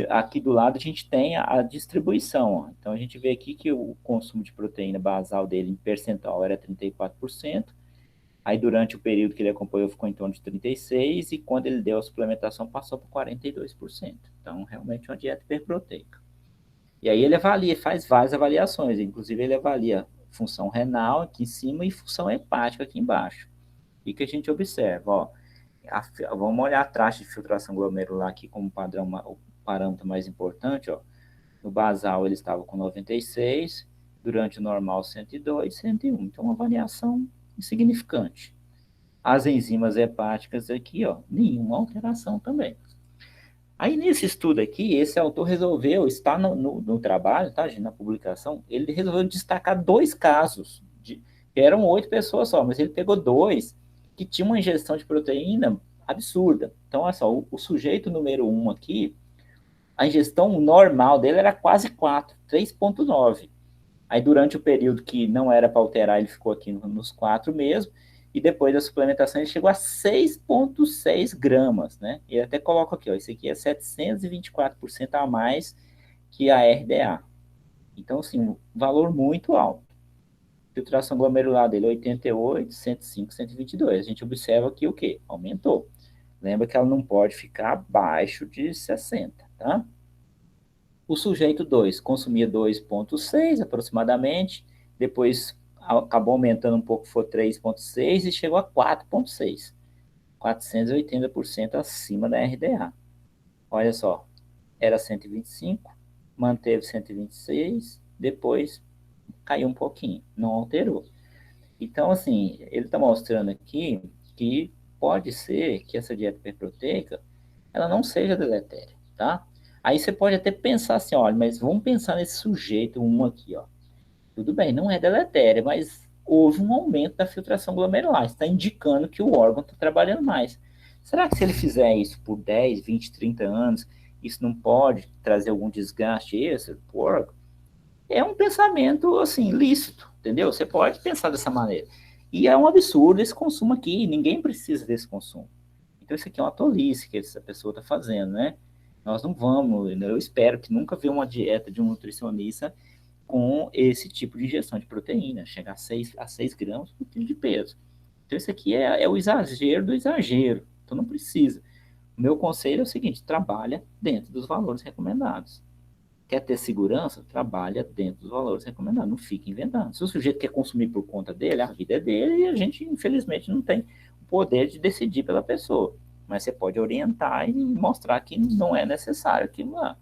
Aqui do lado a gente tem a distribuição, ó. Então a gente vê aqui que o consumo de proteína basal dele em percentual era 34%, aí durante o período que ele acompanhou ficou em torno de 36%, e quando ele deu a suplementação passou por 42%. Então realmente é uma dieta hiperproteica. E aí ele avalia, faz várias avaliações, inclusive ele avalia função renal aqui em cima e função hepática aqui embaixo. E que a gente observa, ó, vamos olhar a taxa de filtração glomerular aqui como padrão, o parâmetro mais importante, ó. No basal ele estava com 96, durante o normal 102, 101. Então uma variação insignificante. As enzimas hepáticas aqui, ó, nenhuma alteração também. Aí nesse estudo aqui, esse autor resolveu, está no trabalho, tá, gente, na publicação, ele resolveu destacar 2 casos, que eram 8 pessoas só, mas ele pegou 2 que tinham uma ingestão de proteína absurda. Então, olha só, o sujeito número 1 aqui, a ingestão normal dele era quase 4, 3,9. Aí durante o período que não era para alterar, ele ficou aqui nos 4 mesmo, e depois da suplementação ele chegou a 6,6 gramas, né? E até coloco aqui, ó, isso aqui é 724% a mais que a RDA. Então, assim, um valor muito alto. Filtração glomerular dele 88, 105, 122. A gente observa aqui o quê? Aumentou. Lembra que ela não pode ficar abaixo de 60, tá? O sujeito 2 consumia 2,6 aproximadamente, depois acabou aumentando um pouco, foi 3,6 e chegou a 4,6, 480% acima da RDA. Olha só, era 125, manteve 126, depois caiu um pouquinho, não alterou. Então, assim, ele está mostrando aqui que pode ser que essa dieta hiperproteica ela não seja deletéria, tá? Aí você pode até pensar assim, olha, mas vamos pensar nesse sujeito, um aqui, ó. Tudo bem, não é deletéria, mas houve um aumento da filtração glomerular, está indicando que o órgão está trabalhando mais. Será que se ele fizer isso por 10, 20, 30 anos, isso não pode trazer algum desgaste extra para o órgão? É um pensamento, assim, lícito, entendeu? Você pode pensar dessa maneira. E é um absurdo esse consumo aqui, ninguém precisa desse consumo. Então, isso aqui é uma tolice que essa pessoa está fazendo, né? Nós não vamos, eu espero que nunca vi uma dieta de um nutricionista com esse tipo de ingestão de proteína, chegar a 6 gramas por quilo de peso. Então, isso aqui é o exagero do exagero. Então, não precisa. O meu conselho é o seguinte: trabalha dentro dos valores recomendados. Quer ter segurança? Trabalha dentro dos valores recomendados. Não fica inventando. Se o sujeito quer consumir por conta dele, a vida é dele e a gente, infelizmente, não tem o poder de decidir pela pessoa. Mas você pode orientar e mostrar que não é necessário aquilo lá,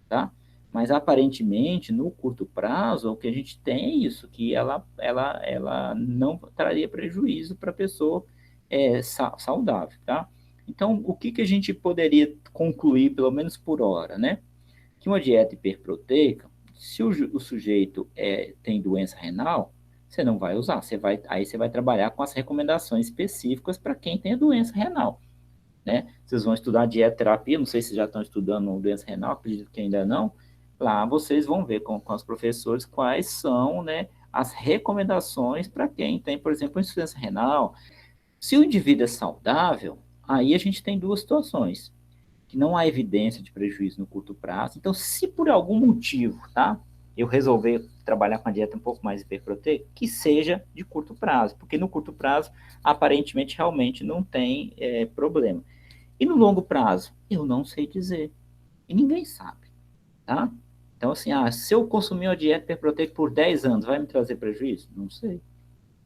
tá? Mas aparentemente, no curto prazo, o que a gente tem é isso, que ela não traria prejuízo para a pessoa saudável, tá? Então, o que a gente poderia concluir, pelo menos por hora, né? Que uma dieta hiperproteica, se o sujeito tem doença renal, você não vai usar. Aí você vai trabalhar com as recomendações específicas para quem tem a doença renal, né? Vocês vão estudar dieta terapia, não sei se já estão estudando doença renal, acredito que ainda não. Lá vocês vão ver com os professores quais são, né, as recomendações para quem tem, por exemplo, insuficiência renal. Se o indivíduo é saudável, aí a gente tem 2 situações: que não há evidência de prejuízo no curto prazo. Então, se por algum motivo, tá, eu resolver trabalhar com a dieta um pouco mais hiperproteica, que seja de curto prazo, porque no curto prazo, aparentemente, realmente não tem problema. E no longo prazo, eu não sei dizer. E ninguém sabe, tá? Então, assim, se eu consumir uma dieta hiperproteica por 10 anos, vai me trazer prejuízo? Não sei.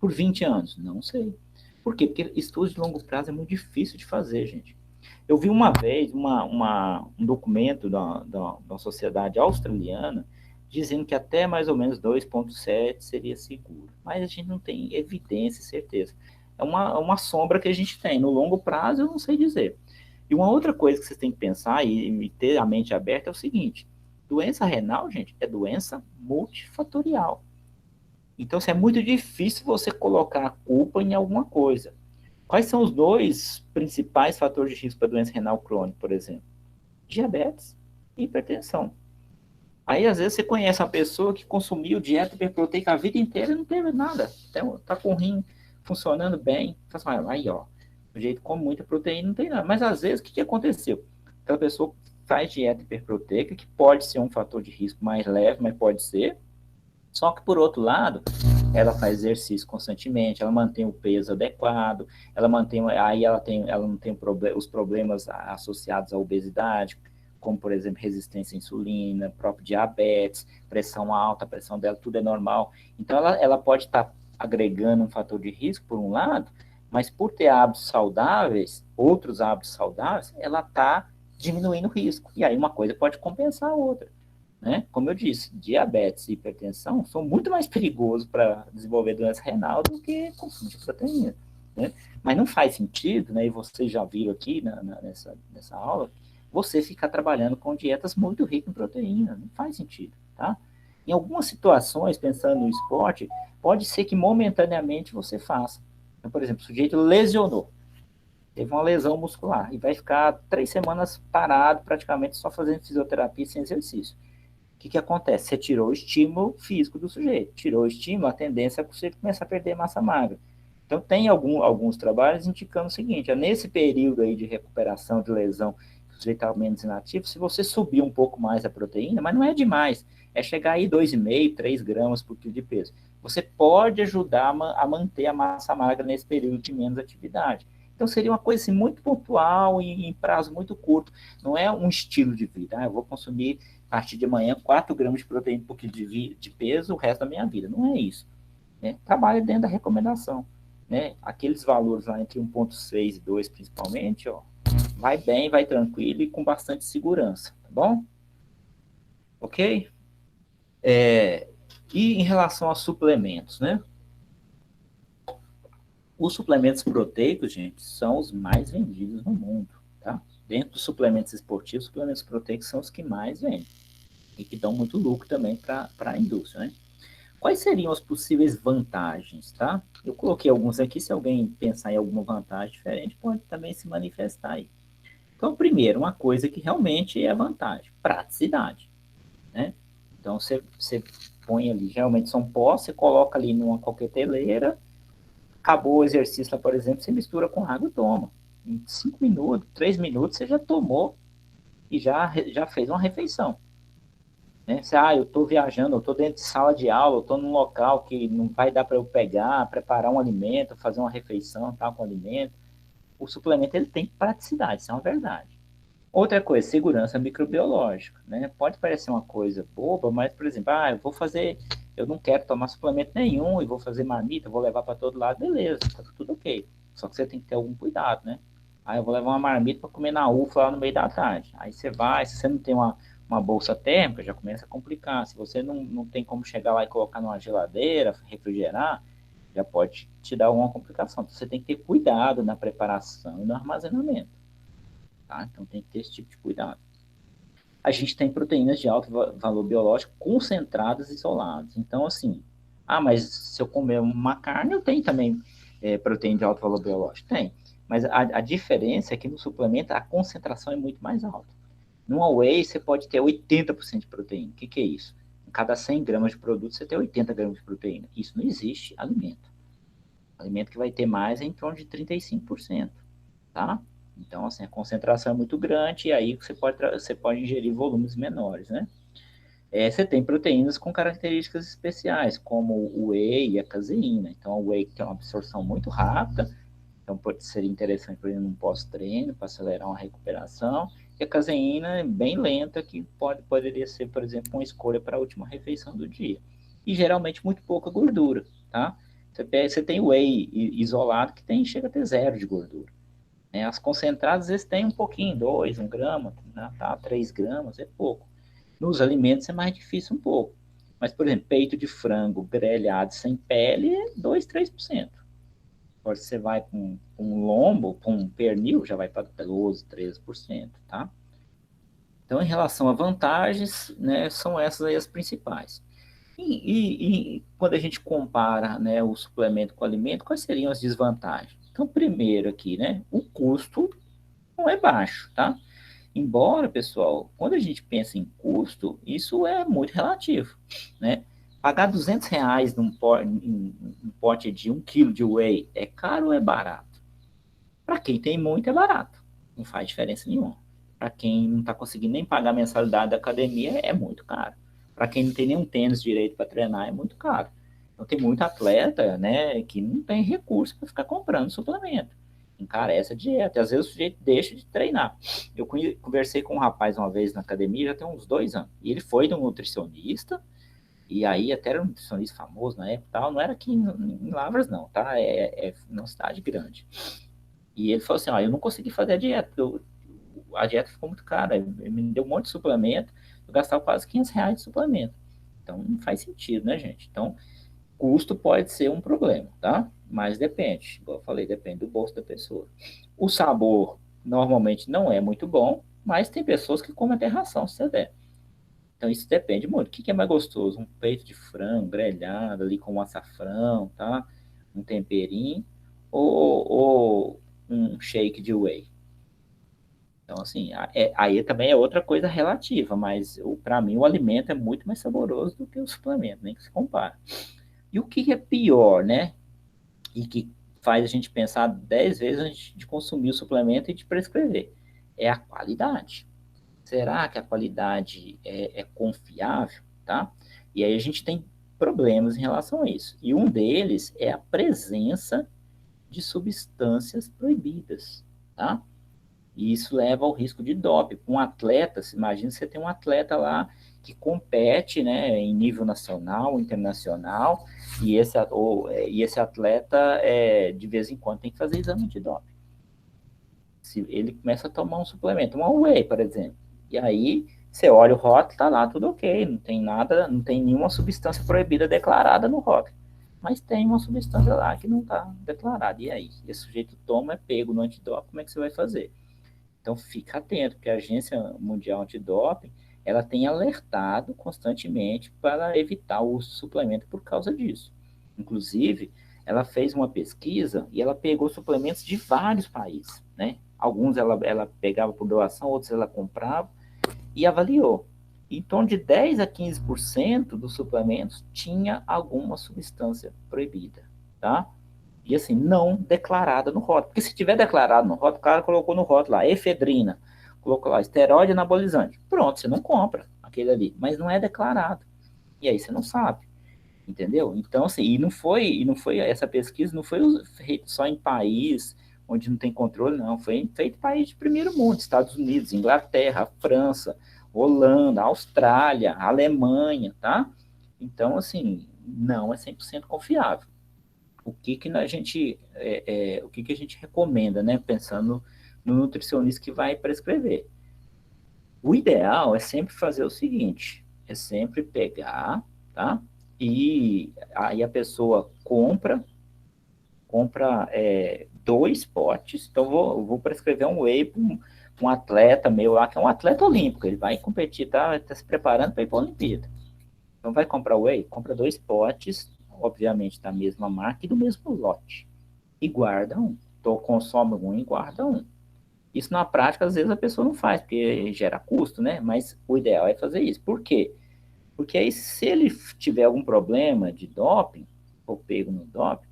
Por 20 anos? Não sei. Por quê? Porque estudos de longo prazo é muito difícil de fazer, gente. Eu vi uma vez um documento da sociedade australiana dizendo que até mais ou menos 2,7 seria seguro. Mas a gente não tem evidência e certeza. É uma sombra que a gente tem. No longo prazo, eu não sei dizer. E uma outra coisa que vocês têm que pensar e ter a mente aberta é o seguinte: doença renal, gente, é doença multifatorial. Então, assim, é muito difícil você colocar a culpa em alguma coisa. Quais são os dois principais fatores de risco para doença renal crônica, por exemplo? Diabetes e hipertensão. Aí, às vezes, você conhece uma pessoa que consumiu dieta hiperproteica a vida inteira e não teve nada. Então, tá com o rim funcionando bem. Aí, ó, o jeito come muita proteína, não tem nada. Mas, às vezes, o que aconteceu? Aquela pessoa faz dieta hiperproteica, que pode ser um fator de risco mais leve, mas pode ser. Só que, por outro lado, ela faz exercício constantemente, ela mantém o peso adequado, ela não tem os problemas associados à obesidade, como, por exemplo, resistência à insulina, próprio diabetes, pressão alta, a pressão dela, tudo é normal. Então, ela pode estar agregando um fator de risco, por um lado, mas por ter hábitos saudáveis, outros hábitos saudáveis, ela está diminuindo o risco. E aí uma coisa pode compensar a outra. Né? Como eu disse, diabetes e hipertensão são muito mais perigosos para desenvolver doença renal do que consumo de proteína. Né? Mas não faz sentido, né, e vocês já viram aqui nessa aula, você ficar trabalhando com dietas muito ricas em proteína. Não faz sentido. Tá? Em algumas situações, pensando no esporte, pode ser que momentaneamente você faça. Então, por exemplo, o sujeito lesionou, teve uma lesão muscular e vai ficar 3 semanas parado, praticamente só fazendo fisioterapia sem exercício. O que acontece? Você tirou o estímulo físico do sujeito. Tirou o estímulo, a tendência é para o sujeito começar a perder massa magra. Então, tem alguns trabalhos indicando o seguinte: nesse período aí de recuperação de lesão, que o sujeito está menos inativo, se você subir um pouco mais a proteína, mas não é demais, é chegar aí 2,5, 3 gramas por quilo de peso. Você pode ajudar a manter a massa magra nesse período de menos atividade. Então, seria uma coisa assim, muito pontual e em prazo muito curto. Não é um estilo de vida. Eu vou consumir a partir de amanhã 4 gramas de proteína por quilo de peso o resto da minha vida. Não é isso. Né? Trabalha dentro da recomendação. Né? Aqueles valores lá entre 1,6 e 2, principalmente, ó, vai bem, vai tranquilo e com bastante segurança. Tá bom? Ok? E em relação a suplementos, né? Os suplementos proteicos, gente, são os mais vendidos no mundo, tá? Dentro dos suplementos esportivos, os suplementos proteicos são os que mais vendem e que dão muito lucro também para a indústria, né? Quais seriam as possíveis vantagens, tá? Eu coloquei alguns aqui, se alguém pensar em alguma vantagem diferente, pode também se manifestar aí. Então, primeiro, uma coisa que realmente é vantagem, praticidade, né? Então, você põe ali, geralmente são pó, você coloca ali numa coqueteleira, acabou o exercício, por exemplo, você mistura com água e toma. Em 5 minutos, 3 minutos, você já tomou e já fez uma refeição. Né? Eu estou viajando, eu estou dentro de sala de aula, eu estou num local que não vai dar para eu pegar, preparar um alimento, fazer uma refeição tal, com alimento. O suplemento ele tem praticidade, isso é uma verdade. Outra coisa, segurança microbiológica. Né? Pode parecer uma coisa boba, mas, por exemplo, eu não quero tomar suplemento nenhum e vou fazer marmita, vou levar para todo lado, beleza, tá tudo ok. Só que você tem que ter algum cuidado, né? Eu vou levar uma marmita para comer na UFA lá no meio da tarde. Aí você vai, se você não tem uma bolsa térmica, já começa a complicar. Se você não tem como chegar lá e colocar numa geladeira, refrigerar, já pode te dar alguma complicação. Então, você tem que ter cuidado na preparação e no armazenamento. Tá? Então, tem que ter esse tipo de cuidado. A gente tem proteínas de alto valor biológico concentradas e isoladas. Então, assim, mas se eu comer uma carne, eu tenho também proteína de alto valor biológico? Tem. Mas a diferença é que no suplemento a concentração é muito mais alta. No whey, você pode ter 80% de proteína. O que é isso? Em cada 100 gramas de produto, você tem 80 gramas de proteína. Isso não existe alimento. Alimento que vai ter mais é em torno de 35%. Tá? Então, assim, a concentração é muito grande e aí você pode ingerir volumes menores, né? Você tem proteínas com características especiais, como o whey e a caseína. Então, o whey tem uma absorção muito rápida, então pode ser interessante, por exemplo, num pós-treino, para acelerar uma recuperação. E a caseína é bem lenta, que poderia ser, por exemplo, uma escolha para a última refeição do dia. E geralmente muito pouca gordura, tá? Você tem whey isolado que chega a ter zero de gordura. Né? As concentradas, às vezes, tem um pouquinho, 2, 1 grama, né? Tá, 3 gramas, é pouco. Nos alimentos é mais difícil um pouco. Mas, por exemplo, peito de frango grelhado sem pele é 2, 3%. Agora, se você vai com um lombo, com um pernil, já vai para 12, 13%, tá? Então, em relação a vantagens, né, são essas aí as principais. E quando a gente compara, né, o suplemento com o alimento, quais seriam as desvantagens? Então, primeiro aqui, né, o custo não é baixo, tá? Embora, pessoal, quando a gente pensa em custo, isso é muito relativo, né? Pagar R$ 200 num pote de 1 quilo de whey é caro ou é barato? Para quem tem muito, é barato. Não faz diferença nenhuma. Para quem não está conseguindo nem pagar a mensalidade da academia, é muito caro. Para quem não tem nenhum tênis direito para treinar, é muito caro. Então, tem muito atleta, né, que não tem recurso para ficar comprando suplemento. Encarece a dieta. Às vezes o sujeito deixa de treinar. Eu conversei com um rapaz uma vez na academia, já tem uns 2 anos. E ele foi de um nutricionista, e aí até era um nutricionista famoso na época, tal. Não era aqui em Lavras, não, tá? É numa cidade grande. E ele falou assim, ó, eu não consegui fazer a dieta, porque a dieta ficou muito cara, ele me deu um monte de suplemento, eu gastava quase R$ 500 de suplemento. Então, não faz sentido, né, gente? Então, custo pode ser um problema, tá? Mas depende, igual eu falei, depende do bolso da pessoa. O sabor, normalmente, não é muito bom, mas tem pessoas que comem até ração, se você der. Então, isso depende muito. O que é mais gostoso? Um peito de frango grelhado ali com um açafrão, tá? Um temperinho, ou um shake de whey. Então, assim, aí também é outra coisa relativa, mas para mim o alimento é muito mais saboroso do que o suplemento, nem que se compara. E o que é pior, né? E que faz a gente pensar 10 vezes antes de consumir o suplemento e de prescrever, é a qualidade. Será que a qualidade é confiável, tá? E aí a gente tem problemas em relação a isso. E um deles é a presença de substâncias proibidas, tá? E isso leva ao risco de doping. Um atleta, se imagina você tem um atleta lá que compete, né, em nível nacional, internacional, e esse atleta, de vez em quando, tem que fazer exame de doping. Se ele começa a tomar um suplemento, uma whey, por exemplo, e aí você olha o rótulo, tá lá tudo ok, não tem nada, não tem nenhuma substância proibida declarada no rótulo. Mas tem uma substância lá que não está declarada. E aí? Esse sujeito toma, é pego no antidoping, como é que você vai fazer? Então, fica atento, porque a Agência Mundial Antidoping, ela tem alertado constantemente para evitar o uso de suplemento por causa disso. Inclusive, ela fez uma pesquisa e ela pegou suplementos de vários países, né? Alguns ela pegava por doação, outros ela comprava e avaliou. Em torno de 10 a 15% dos suplementos tinha alguma substância proibida, tá? E assim, não declarada no rótulo. Porque se tiver declarado no rótulo, o cara colocou no rótulo lá, efedrina, colocou lá, esteroide anabolizante. Pronto, você não compra aquele ali, mas não é declarado. E aí você não sabe, entendeu? Então, assim, e não foi essa pesquisa não foi feita só em país onde não tem controle, não. Foi feito em país de primeiro mundo, Estados Unidos, Inglaterra, França, Holanda, Austrália, Alemanha, tá? Então, assim, não é 100% confiável. O que a gente recomenda, né? Pensando no nutricionista que vai prescrever. O ideal é sempre fazer o seguinte: é sempre pegar, tá? E aí a pessoa compra 2 potes. Então, vou prescrever um whey para um atleta meu lá, que é um atleta olímpico. Ele vai competir, tá se preparando para ir para a Olimpíada. Então, vai comprar whey? Compra 2 potes, obviamente da mesma marca e do mesmo lote. E guarda um. Então, consome um e guarda um. Isso na prática, às vezes a pessoa não faz, porque gera custo, né? Mas o ideal é fazer isso. Por quê? Porque aí, se ele tiver algum problema de doping, ou pego no doping,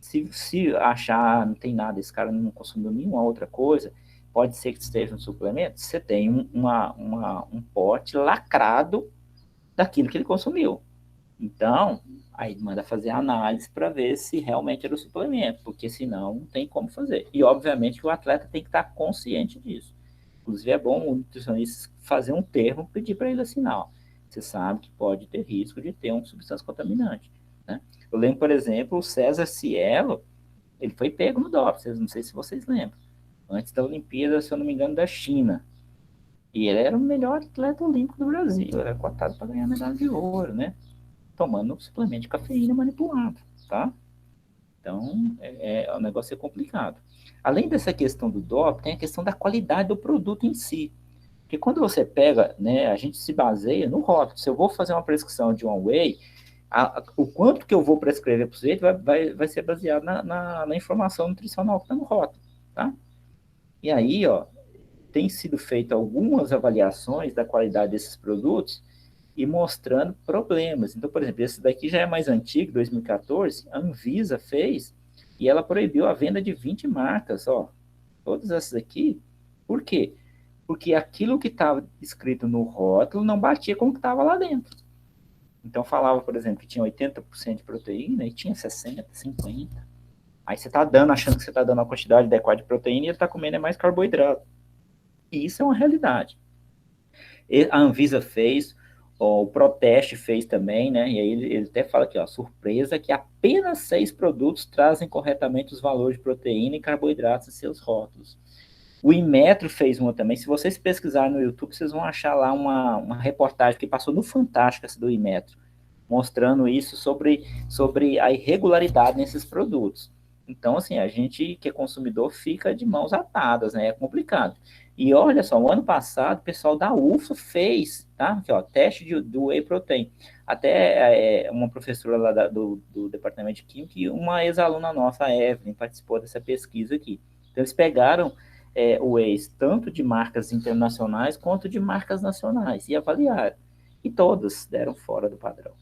se achar não tem nada, esse cara não consumiu nenhuma outra coisa, pode ser que esteja no suplemento, você tem um pote lacrado daquilo que ele consumiu. Então, aí manda fazer análise para ver se realmente era o suplemento, porque senão não tem como fazer. E, obviamente, que o atleta tem que estar consciente disso. Inclusive, é bom o nutricionista fazer um termo, pedir para ele assinar. Você sabe que pode ter risco de ter uma substância contaminante. né? Eu lembro, por exemplo, o César Cielo, ele foi pego no doping, não sei se vocês lembram, antes da Olimpíada, se eu não me engano, da China. E ele era o melhor atleta olímpico do Brasil, era cotado para ganhar medalha de ouro, né? Tomando um suplemento de cafeína manipulado, tá? Então, o negócio é complicado. Além dessa questão do doping, tem a questão da qualidade do produto em si. Porque quando você pega, né, a gente se baseia no rótulo. Se eu vou fazer uma prescrição de one whey, o quanto que eu vou prescrever para o sujeito vai ser baseado na informação nutricional que está no rótulo, tá? E aí, ó, tem sido feito algumas avaliações da qualidade desses produtos e mostrando problemas. Então, por exemplo, esse daqui já é mais antigo, 2014, a Anvisa fez e ela proibiu a venda de 20 marcas, ó. Todas essas aqui. Por quê? Porque aquilo que estava escrito no rótulo não batia com o que estava lá dentro. Então falava, por exemplo, que tinha 80% de proteína e tinha 60, 50. Aí você está dando, achando que você está dando a quantidade adequada de proteína e ele está comendo mais carboidrato. E isso é uma realidade. A Anvisa fez, ó, o Proteste fez também, né? E aí ele até fala aqui, ó, surpresa que apenas 6 produtos trazem corretamente os valores de proteína e carboidratos em seus rótulos. O Inmetro fez uma também. Se vocês pesquisarem no YouTube, vocês vão achar lá uma reportagem que passou no Fantástico do Inmetro, mostrando isso sobre a irregularidade nesses produtos. Então, assim, a gente que é consumidor fica de mãos atadas, né? É complicado. E olha só, o ano passado, o pessoal da UFO fez, tá? Aqui, ó, teste do Whey Protein. Até uma professora lá do Departamento de Química e uma ex-aluna nossa, a Evelyn, participou dessa pesquisa aqui. Então, eles pegaram o Whey tanto de marcas internacionais quanto de marcas nacionais e avaliaram. E todas deram fora do padrão.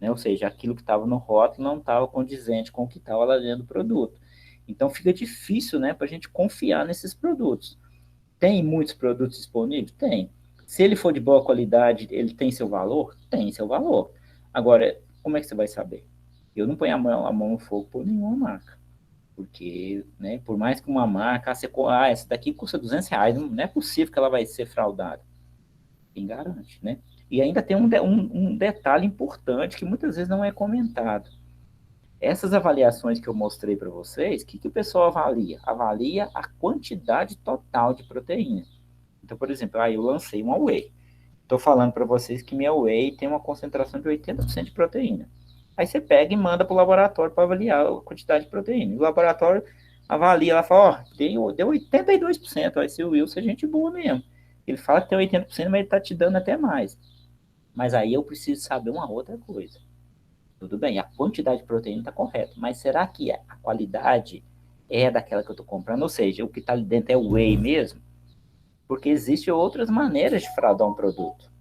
Né? Ou seja, aquilo que estava no rótulo não estava condizente com o que estava lá dentro do produto. Então fica difícil, né, para a gente confiar nesses produtos. Tem muitos produtos disponíveis? Tem. Se ele for de boa qualidade, ele tem seu valor? Tem seu valor. Agora, como é que você vai saber? Eu não ponho a mão no fogo por nenhuma marca. Porque, né, por mais que uma marca, essa daqui custa R$ 200, não é possível que ela vai ser fraudada. Quem garante, né? E ainda tem um detalhe importante que muitas vezes não é comentado. Essas avaliações que eu mostrei para vocês, o que o pessoal avalia? Avalia a quantidade total de proteína. Então, por exemplo, eu lancei uma whey. Estou falando para vocês que minha whey tem uma concentração de 80% de proteína. Aí você pega e manda para o laboratório para avaliar a quantidade de proteína. E o laboratório avalia, ela fala, deu 82%. Esse Wilson é gente boa mesmo. Ele fala que tem 80%, mas ele está te dando até mais. Mas aí eu preciso saber uma outra coisa. Tudo bem, a quantidade de proteína está correta, mas será que a qualidade é daquela que eu estou comprando? Ou seja, o que está ali dentro é o whey mesmo? Porque existem outras maneiras de fraudar um produto.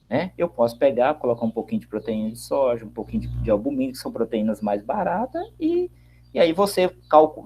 Né? Eu posso pegar, colocar um pouquinho de proteína de soja, um pouquinho de albumina, que são proteínas mais baratas, e aí você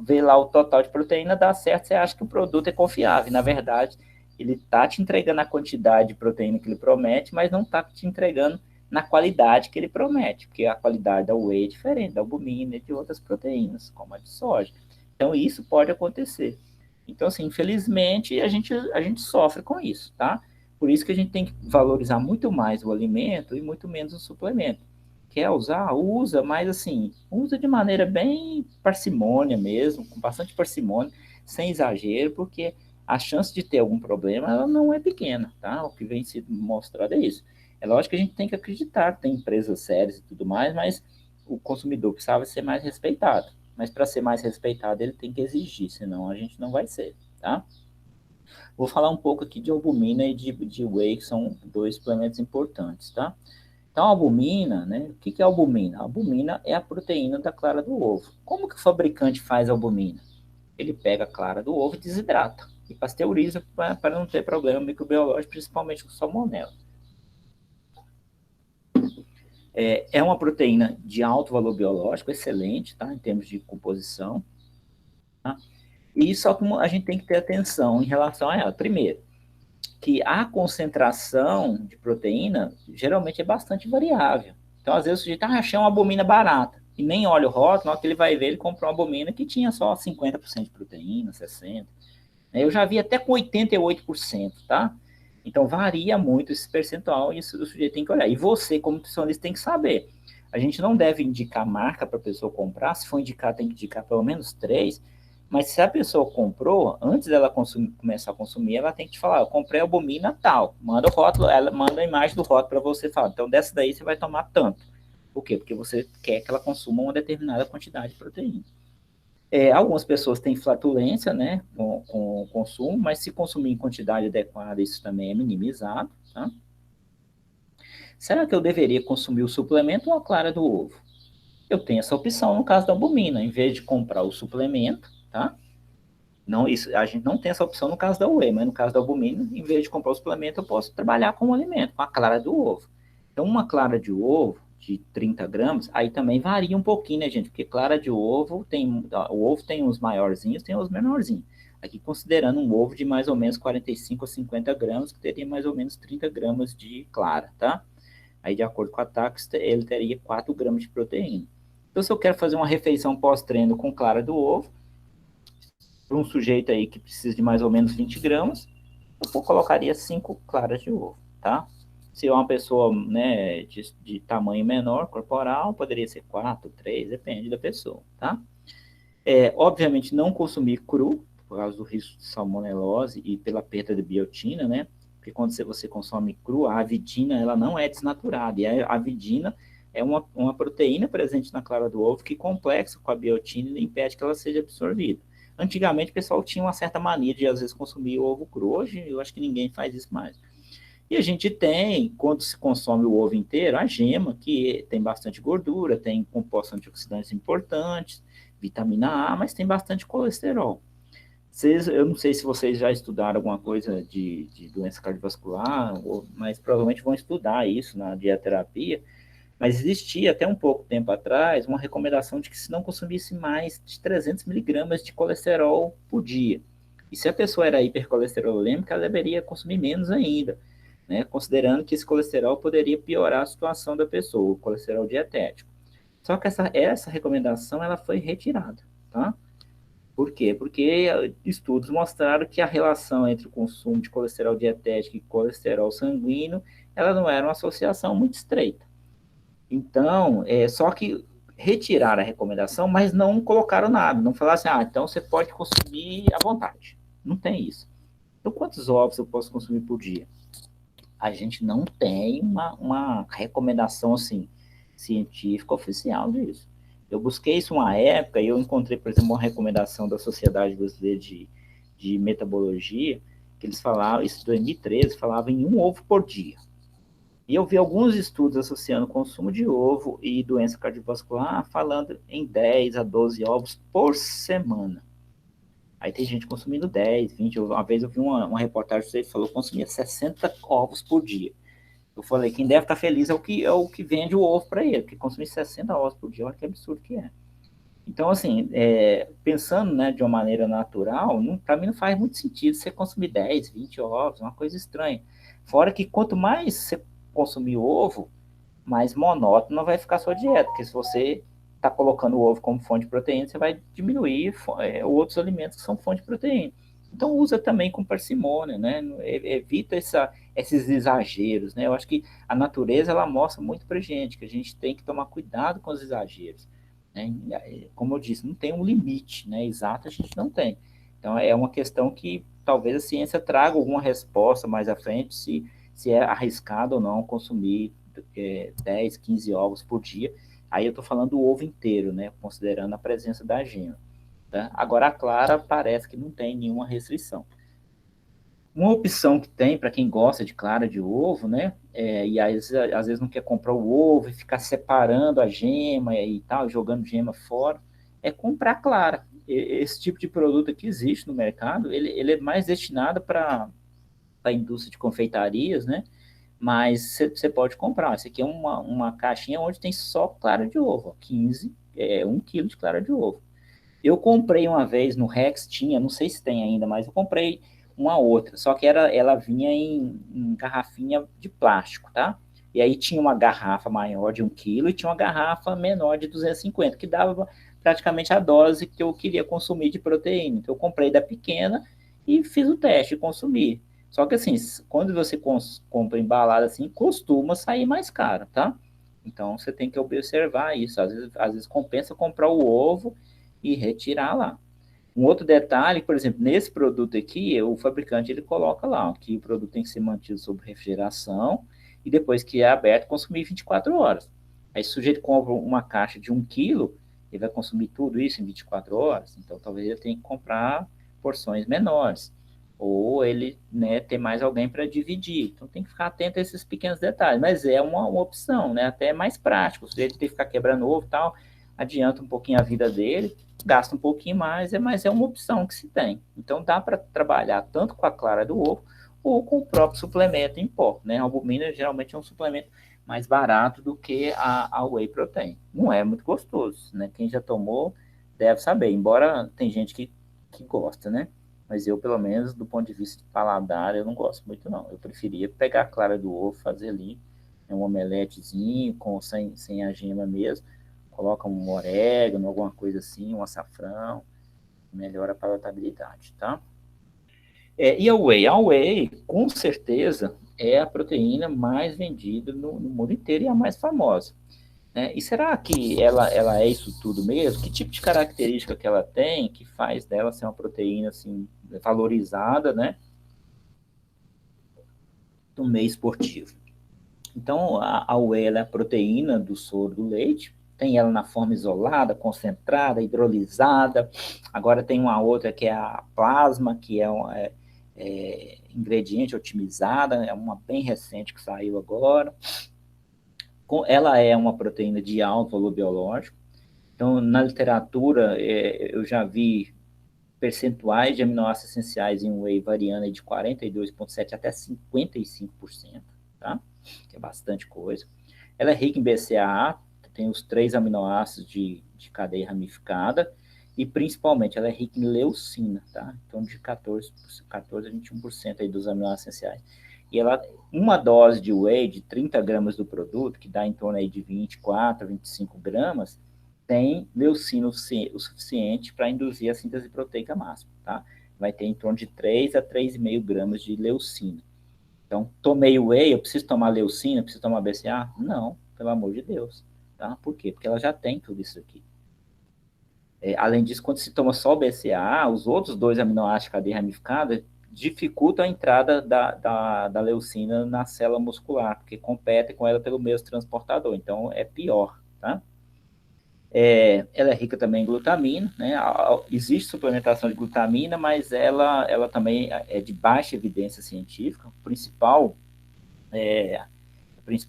vê lá o total de proteína, dá certo, você acha que o produto é confiável. E, na verdade, ele está te entregando a quantidade de proteína que ele promete, mas não está te entregando na qualidade que ele promete, porque a qualidade da whey é diferente da albumina e de outras proteínas, como a de soja. Então, isso pode acontecer. Então, assim, infelizmente, a gente sofre com isso, tá? Por isso que a gente tem que valorizar muito mais o alimento e muito menos o suplemento. Quer usar? Usa, mas assim, usa de maneira bem parcimônia mesmo, com bastante parcimônia, sem exagero, porque a chance de ter algum problema ela não é pequena, tá? O que vem sendo mostrado é isso. É lógico que a gente tem que acreditar que tem empresas sérias e tudo mais, mas o consumidor precisava ser mais respeitado. Mas para ser mais respeitado, ele tem que exigir, senão a gente não vai ser, tá? Vou falar um pouco aqui de albumina e de whey, que são dois suplementos importantes, tá? Então, a albumina, né? O que é albumina? A albumina é a proteína da clara do ovo. Como que o fabricante faz a albumina? Ele pega a clara do ovo e desidrata e pasteuriza para não ter problema microbiológico, principalmente com salmonela. É uma proteína de alto valor biológico, excelente, tá? Em termos de composição. Tá? E só que a gente tem que ter atenção em relação a ela. Primeiro, que a concentração de proteína geralmente é bastante variável. Então, às vezes, o sujeito achei uma albumina barata e nem olha o rótulo, na hora que ele vai ver, ele comprou uma albumina que tinha só 50% de proteína, 60%. Eu já vi até com 88%, tá? Então, varia muito esse percentual e isso o sujeito tem que olhar. E você, como nutricionista, tem que saber. A gente não deve indicar marca para a pessoa comprar, se for indicar, tem que indicar pelo menos 3, mas se a pessoa comprou, antes dela começar a consumir, ela tem que te falar, eu comprei albumina tal, manda o rótulo, ela manda a imagem do rótulo para você falar, então dessa daí você vai tomar tanto. Por quê? Porque você quer que ela consuma uma determinada quantidade de proteína. Algumas pessoas têm flatulência, né, com o consumo, mas se consumir em quantidade adequada, isso também é minimizado, tá? Será que eu deveria consumir o suplemento ou a clara do ovo? Eu tenho essa opção no caso da albumina, em vez de comprar o suplemento, tá? Não, isso, a gente não tem essa opção no caso da whey, mas no caso da albumina, em vez de comprar o suplemento, eu posso trabalhar com o alimento, com a clara do ovo. Então, uma clara de ovo de 30 gramas, aí também varia um pouquinho, né, gente? Porque clara de ovo o ovo tem os maiorzinhos, tem os menorzinhos. Aqui considerando um ovo de mais ou menos 45 a 50 gramas, que teria mais ou menos 30 gramas de clara, tá? Aí, de acordo com a TACS, ele teria 4 gramas de proteína. Então, se eu quero fazer uma refeição pós-treino com clara do ovo, para um sujeito aí que precisa de mais ou menos 20 gramas, eu colocaria 5 claras de ovo, tá? Se é uma pessoa, né, de tamanho menor, corporal, poderia ser 4, 3, depende da pessoa, tá? Obviamente, não consumir cru, por causa do risco de salmonelose e pela perda de biotina, né? Porque quando você consome cru, a avidina, ela não é desnaturada, e a avidina é uma proteína presente na clara do ovo que complexa com a biotina e impede que ela seja absorvida. Antigamente, o pessoal tinha uma certa mania de, às vezes, consumir o ovo cru. Hoje, eu acho que ninguém faz isso mais. E a gente tem, quando se consome o ovo inteiro, a gema, que tem bastante gordura, tem compostos antioxidantes importantes, vitamina A, mas tem bastante colesterol. Eu não sei se vocês já estudaram alguma coisa de doença cardiovascular, mas provavelmente vão estudar isso na dieterapia, mas existia até um pouco tempo atrás uma recomendação de que se não consumisse mais de 300 miligramas de colesterol por dia. E se a pessoa era hipercolesterolêmica, ela deveria consumir menos ainda, né? Considerando que esse colesterol poderia piorar a situação da pessoa, o colesterol dietético. Só que essa recomendação ela foi retirada, tá? Por quê? Porque estudos mostraram que a relação entre o consumo de colesterol dietético e colesterol sanguíneo, ela não era uma associação muito estreita. Então, só que retiraram a recomendação, mas não colocaram nada. Não falaram assim, então você pode consumir à vontade. Não tem isso. Então, quantos ovos eu posso consumir por dia? A gente não tem uma recomendação, assim, científica oficial disso. Eu busquei isso uma época e eu encontrei, por exemplo, uma recomendação da Sociedade Brasileira de Metabologia, que eles falavam, isso em 2013, falava em 1 ovo por dia. E eu vi alguns estudos associando o consumo de ovo e doença cardiovascular, falando em 10 a 12 ovos por semana. Aí tem gente consumindo 10, 20. Uma vez eu vi uma reportagem que falou que consumia 60 ovos por dia. Eu falei, quem deve estar feliz é o que vende o ovo para ele, porque consumir 60 ovos por dia, olha que absurdo que é. Então, assim, pensando, né, de uma maneira natural, para mim não faz muito sentido você consumir 10, 20 ovos, uma coisa estranha. Fora que quanto mais você consumir ovo, mais monótono vai ficar a sua dieta, porque se você está colocando o ovo como fonte de proteína, você vai diminuir outros alimentos que são fonte de proteína. Então usa também com parcimônia, né? Evita esses exageros, né? Eu acho que a natureza ela mostra muito para gente que a gente tem que tomar cuidado com os exageros, né? Como eu disse, não tem um limite, né? Exato, a gente não tem. Então é uma questão que talvez a ciência traga alguma resposta mais à frente se é arriscado ou não consumir 10, 15 ovos por dia. Aí eu estou falando do ovo inteiro, né? Considerando a presença da gema. Tá? Agora, a clara parece que não tem nenhuma restrição. Uma opção que tem para quem gosta de clara de ovo, né? E às vezes não quer comprar o ovo e ficar separando a gema e tal, jogando gema fora, é comprar clara. Esse tipo de produto que existe no mercado, ele é mais destinado para a indústria de confeitarias, né? Mas você pode comprar. Essa aqui é uma caixinha onde tem só clara de ovo, 1 quilo de clara de ovo. Eu comprei uma vez no Rex, não sei se tem ainda, mas eu comprei uma outra, só que ela vinha em garrafinha de plástico, tá? E aí tinha uma garrafa maior de 1 quilo e tinha uma garrafa menor de 250, que dava praticamente a dose que eu queria consumir de proteína. Então eu comprei da pequena e fiz o teste e consumi. Só que assim, quando você compra embalado assim, costuma sair mais caro, tá? Então, você tem que observar isso. Às vezes compensa comprar o ovo e retirar lá. Um outro detalhe, por exemplo, nesse produto aqui, o fabricante ele coloca lá ó, que o produto tem que ser mantido sob refrigeração e depois que é aberto, consumir 24 horas. Aí, se o sujeito compra uma caixa de 1 quilo, ele vai consumir tudo isso em 24 horas. Então, talvez ele tenha que comprar porções menores. Ou ele ter mais alguém para dividir. Então, tem que ficar atento a esses pequenos detalhes. Mas é uma opção, né? Até mais prático. Se ele tem que ficar quebrando ovo e tal, adianta um pouquinho a vida dele, gasta um pouquinho mais, mas é uma opção que se tem. Então, dá para trabalhar tanto com a clara do ovo ou com o próprio suplemento em pó. Né? A albumina geralmente é um suplemento mais barato do que a whey protein. Não é muito gostoso, né? Quem já tomou deve saber, embora tem gente que gosta, né? Mas eu, pelo menos, do ponto de vista de paladar, eu não gosto muito, não. Eu preferia pegar a clara do ovo, fazer ali um omeletezinho, sem a gema mesmo, coloca um orégano, alguma coisa assim, um açafrão, melhora a palatabilidade, tá? E a whey? A whey, com certeza, é a proteína mais vendida no mundo inteiro e a mais famosa. Né? E será que ela é isso tudo mesmo? Que tipo de característica que ela tem que faz dela ser uma proteína assim, valorizada, né, no meio esportivo? Então, a whey ela é a proteína do soro do leite, tem ela na forma isolada, concentrada, hidrolisada. Agora tem uma outra que é a plasma, que é ingrediente otimizada, é uma bem recente que saiu agora. Ela é uma proteína de alto valor biológico. Então, na literatura, eu já vi percentuais de aminoácidos essenciais em whey variando de 42,7% até 55%, tá? Que é bastante coisa. Ela é rica em BCAA, tem os 3 aminoácidos de cadeia ramificada, e principalmente ela é rica em leucina, tá? Então, de 14 a 21% aí dos aminoácidos essenciais. E uma dose de whey de 30 gramas do produto, que dá em torno aí de 24 a 25 gramas, tem leucina o suficiente para induzir a síntese proteica máxima, tá? Vai ter em torno de 3 a 3,5 gramas de leucina. Então, tomei whey, eu preciso tomar leucina, preciso tomar BCA? Não, pelo amor de Deus. Tá? Por quê? Porque ela já tem tudo isso aqui. Além disso, quando se toma só o BCA, os outros 2 aminoácidos de cadeia ramificada dificultam a entrada da leucina na célula muscular, porque compete com ela pelo mesmo transportador. Então, é pior, tá? Ela é rica também em glutamina, né? Existe suplementação de glutamina, mas ela também é de baixa evidência científica. A principal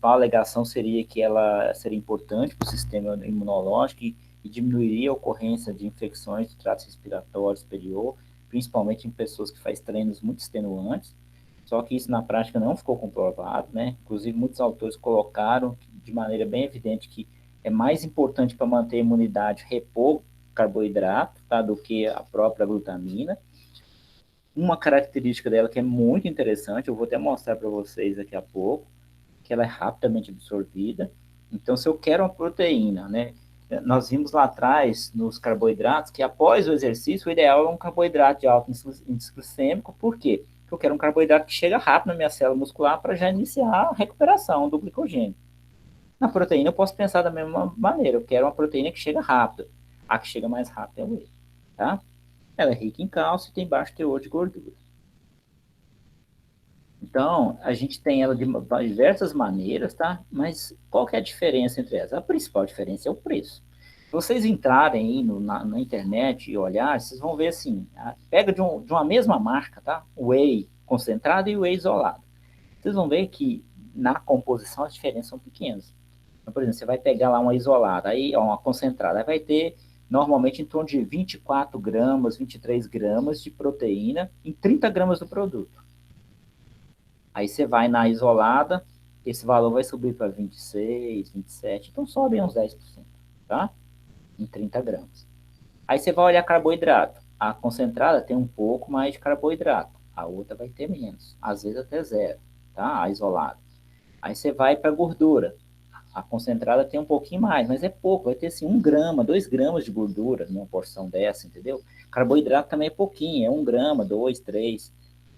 alegação seria que ela seria importante para o sistema imunológico e diminuiria a ocorrência de infecções do trato respiratório superior, principalmente em pessoas que fazem treinos muito extenuantes. Só que isso na prática não ficou comprovado, né? Inclusive, muitos autores colocaram de maneira bem evidente que é mais importante para manter a imunidade repor carboidrato, tá, do que a própria glutamina. Uma característica dela que é muito interessante, eu vou até mostrar para vocês daqui a pouco, que ela é rapidamente absorvida. Então, se eu quero uma proteína, né, nós vimos lá atrás, nos carboidratos, que após o exercício, o ideal é um carboidrato de alto índice glicêmico. Por quê? Porque eu quero um carboidrato que chega rápido na minha célula muscular para já iniciar a recuperação do glicogênio. Na proteína, eu posso pensar da mesma maneira. Eu quero uma proteína que chega rápido. A que chega mais rápido é o whey. Tá? Ela é rica em cálcio e tem baixo teor de gordura. Então, a gente tem ela de diversas maneiras, tá? Mas qual que é a diferença entre elas? A principal diferença é o preço. Se vocês entrarem aí na internet e olhar, vocês vão ver assim, pega de uma mesma marca, tá? O whey concentrado e o whey isolado. Vocês vão ver que na composição as diferenças são pequenas. Então, por exemplo, você vai pegar lá uma isolada, aí, uma concentrada, aí vai ter normalmente em torno de 24 gramas, 23 gramas de proteína em 30 gramas do produto. Aí você vai na isolada, esse valor vai subir para 26, 27, então sobe uns 10%, tá? Em 30 gramas. Aí você vai olhar carboidrato. A concentrada tem um pouco mais de carboidrato, a outra vai ter menos, às vezes até zero, tá? A isolada. Aí você vai para gordura. A concentrada tem um pouquinho mais, mas é pouco, vai ter assim 1 grama, 2 gramas de gordura numa porção dessa, entendeu? Carboidrato também é pouquinho, é 1 grama, 2, 3,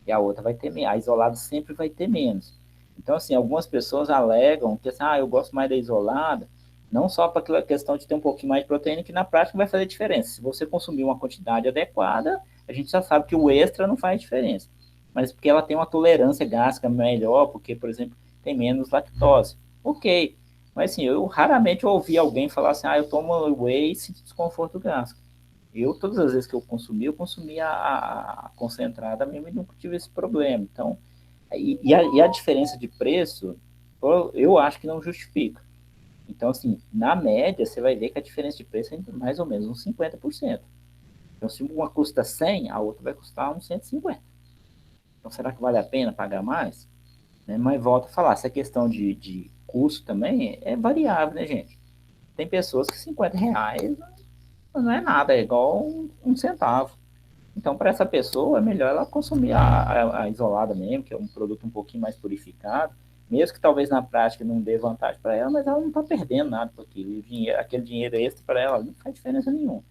e a outra vai ter menos. A isolada sempre vai ter menos. Então, assim, algumas pessoas alegam que, assim, eu gosto mais da isolada, não só para aquela questão de ter um pouquinho mais de proteína, que na prática vai fazer diferença. Se você consumir uma quantidade adequada, a gente já sabe que o extra não faz diferença. Mas porque ela tem uma tolerância gástrica melhor, porque, por exemplo, tem menos lactose. Ok. Mas, assim, eu raramente ouvi alguém falar assim, eu tomo whey e sinto desconforto gástrico. Eu, todas as vezes que eu consumi a concentrada mesmo e nunca tive esse problema. Então, e a diferença de preço, eu acho que não justifica. Então, assim, na média, você vai ver que a diferença de preço é mais ou menos uns 50%. Então, se uma custa 100, a outra vai custar uns 150. Então, será que vale a pena pagar mais? Né? Mas volto a falar, essa questão de custo também é variável, né, gente? Tem pessoas que R$ 50 não é nada, é igual um centavo. Então, para essa pessoa, é melhor ela consumir a isolada mesmo, que é um produto um pouquinho mais purificado, mesmo que talvez na prática não dê vantagem para ela, mas ela não está perdendo nada com aquilo. Aquele dinheiro extra para ela não faz diferença nenhuma.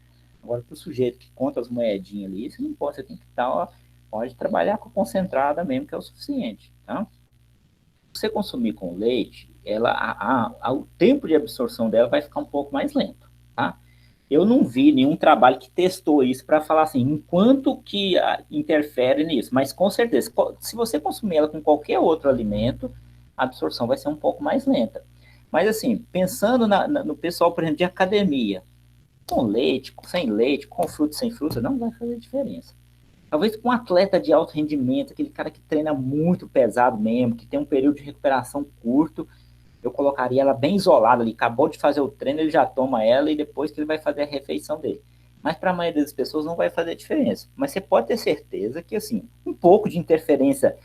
Agora, para o sujeito que conta as moedinhas ali, você não pode, você tem que estar, pode trabalhar com concentrada mesmo, que é o suficiente. Tá? Se você consumir com leite, o tempo de absorção dela vai ficar um pouco mais lento. Tá? Eu não vi nenhum trabalho que testou isso para falar assim, enquanto que interfere nisso, mas com certeza, se você consumir ela com qualquer outro alimento, a absorção vai ser um pouco mais lenta. Mas assim, pensando no pessoal, por exemplo, de academia, com leite, sem leite, com fruta, sem fruta, não vai fazer diferença. Talvez com um atleta de alto rendimento, aquele cara que treina muito pesado mesmo, que tem um período de recuperação curto, eu colocaria ela bem isolada ali. Acabou de fazer o treino, ele já toma ela e depois que ele vai fazer a refeição dele. Mas para a maioria das pessoas não vai fazer diferença. Mas você pode ter certeza que, assim, um pouco de interferência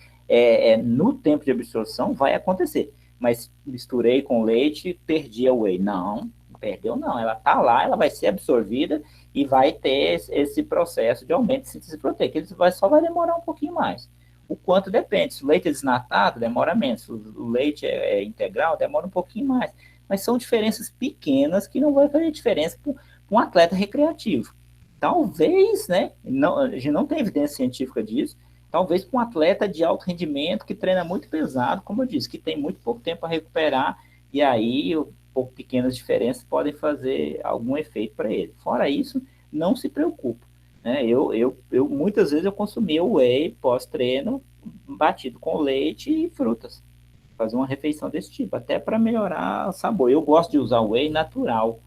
no tempo de absorção vai acontecer. Mas misturei com leite, perdi a whey. Não, perdeu não. Ela está lá, ela vai ser absorvida e vai ter esse processo de aumento de síntese proteica. Ele só vai demorar um pouquinho mais. O quanto depende. Se o leite é desnatado, demora menos. Se o leite é integral, demora um pouquinho mais. Mas são diferenças pequenas que não vai fazer diferença para um atleta recreativo. Talvez, né? Não, a gente não tem evidência científica disso. Talvez para um atleta de alto rendimento que treina muito pesado, como eu disse, que tem muito pouco tempo para recuperar, e aí pequenas diferenças podem fazer algum efeito para ele. Fora isso, não se preocupe. Né? Muitas vezes eu consumia o whey pós-treino batido com leite e frutas. Fazer uma refeição desse tipo, até para melhorar o sabor. Eu gosto de usar o whey natural,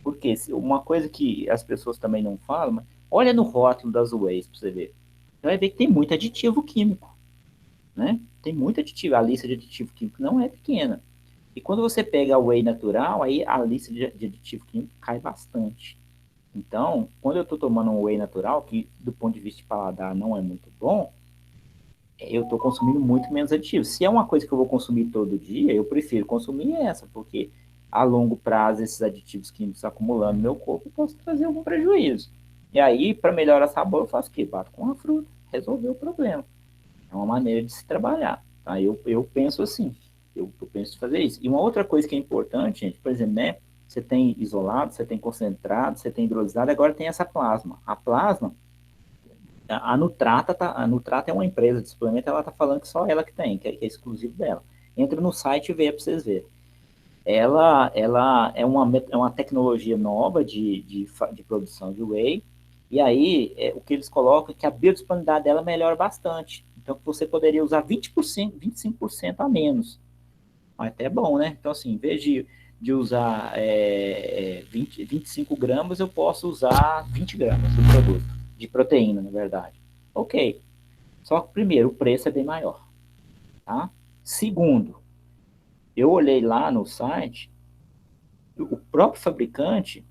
porque uma coisa que as pessoas também não falam, mas olha no rótulo das wheys para você ver. Você vai ver que tem muito aditivo químico. Né? Tem muito aditivo. A lista de aditivo químico não é pequena. E quando você pega a whey natural, aí a lista de aditivo químico cai bastante. Então, quando eu estou tomando um whey natural, que do ponto de vista de paladar não é muito bom, eu estou consumindo muito menos aditivos. Se é uma coisa que eu vou consumir todo dia, eu prefiro consumir essa, porque a longo prazo esses aditivos químicos acumulando no meu corpo posso trazer algum prejuízo. E aí, para melhorar o sabor, eu faço o quê? Bato com a fruta, resolver o problema. É uma maneira de se trabalhar. Tá? Eu penso assim, eu penso em fazer isso. E uma outra coisa que é importante, gente, por exemplo, né? Você tem isolado, você tem concentrado, você tem hidrolisado, agora tem essa plasma. A plasma, a Nutrata é uma empresa de suplemento, ela está falando que só ela que tem, que é exclusivo dela. Entra no site e vê para vocês verem. Ela é uma tecnologia nova de produção de whey, e aí o que eles colocam é que a biodisponibilidade dela melhora bastante. Então você poderia usar 20%, 25% a menos. Até bom, né? Então, assim, em vez de usar 25 gramas, eu posso usar 20 gramas do produto, de proteína, na verdade. Ok. Só que, primeiro, o preço é bem maior. Tá? Segundo, eu olhei lá no site, o próprio fabricante,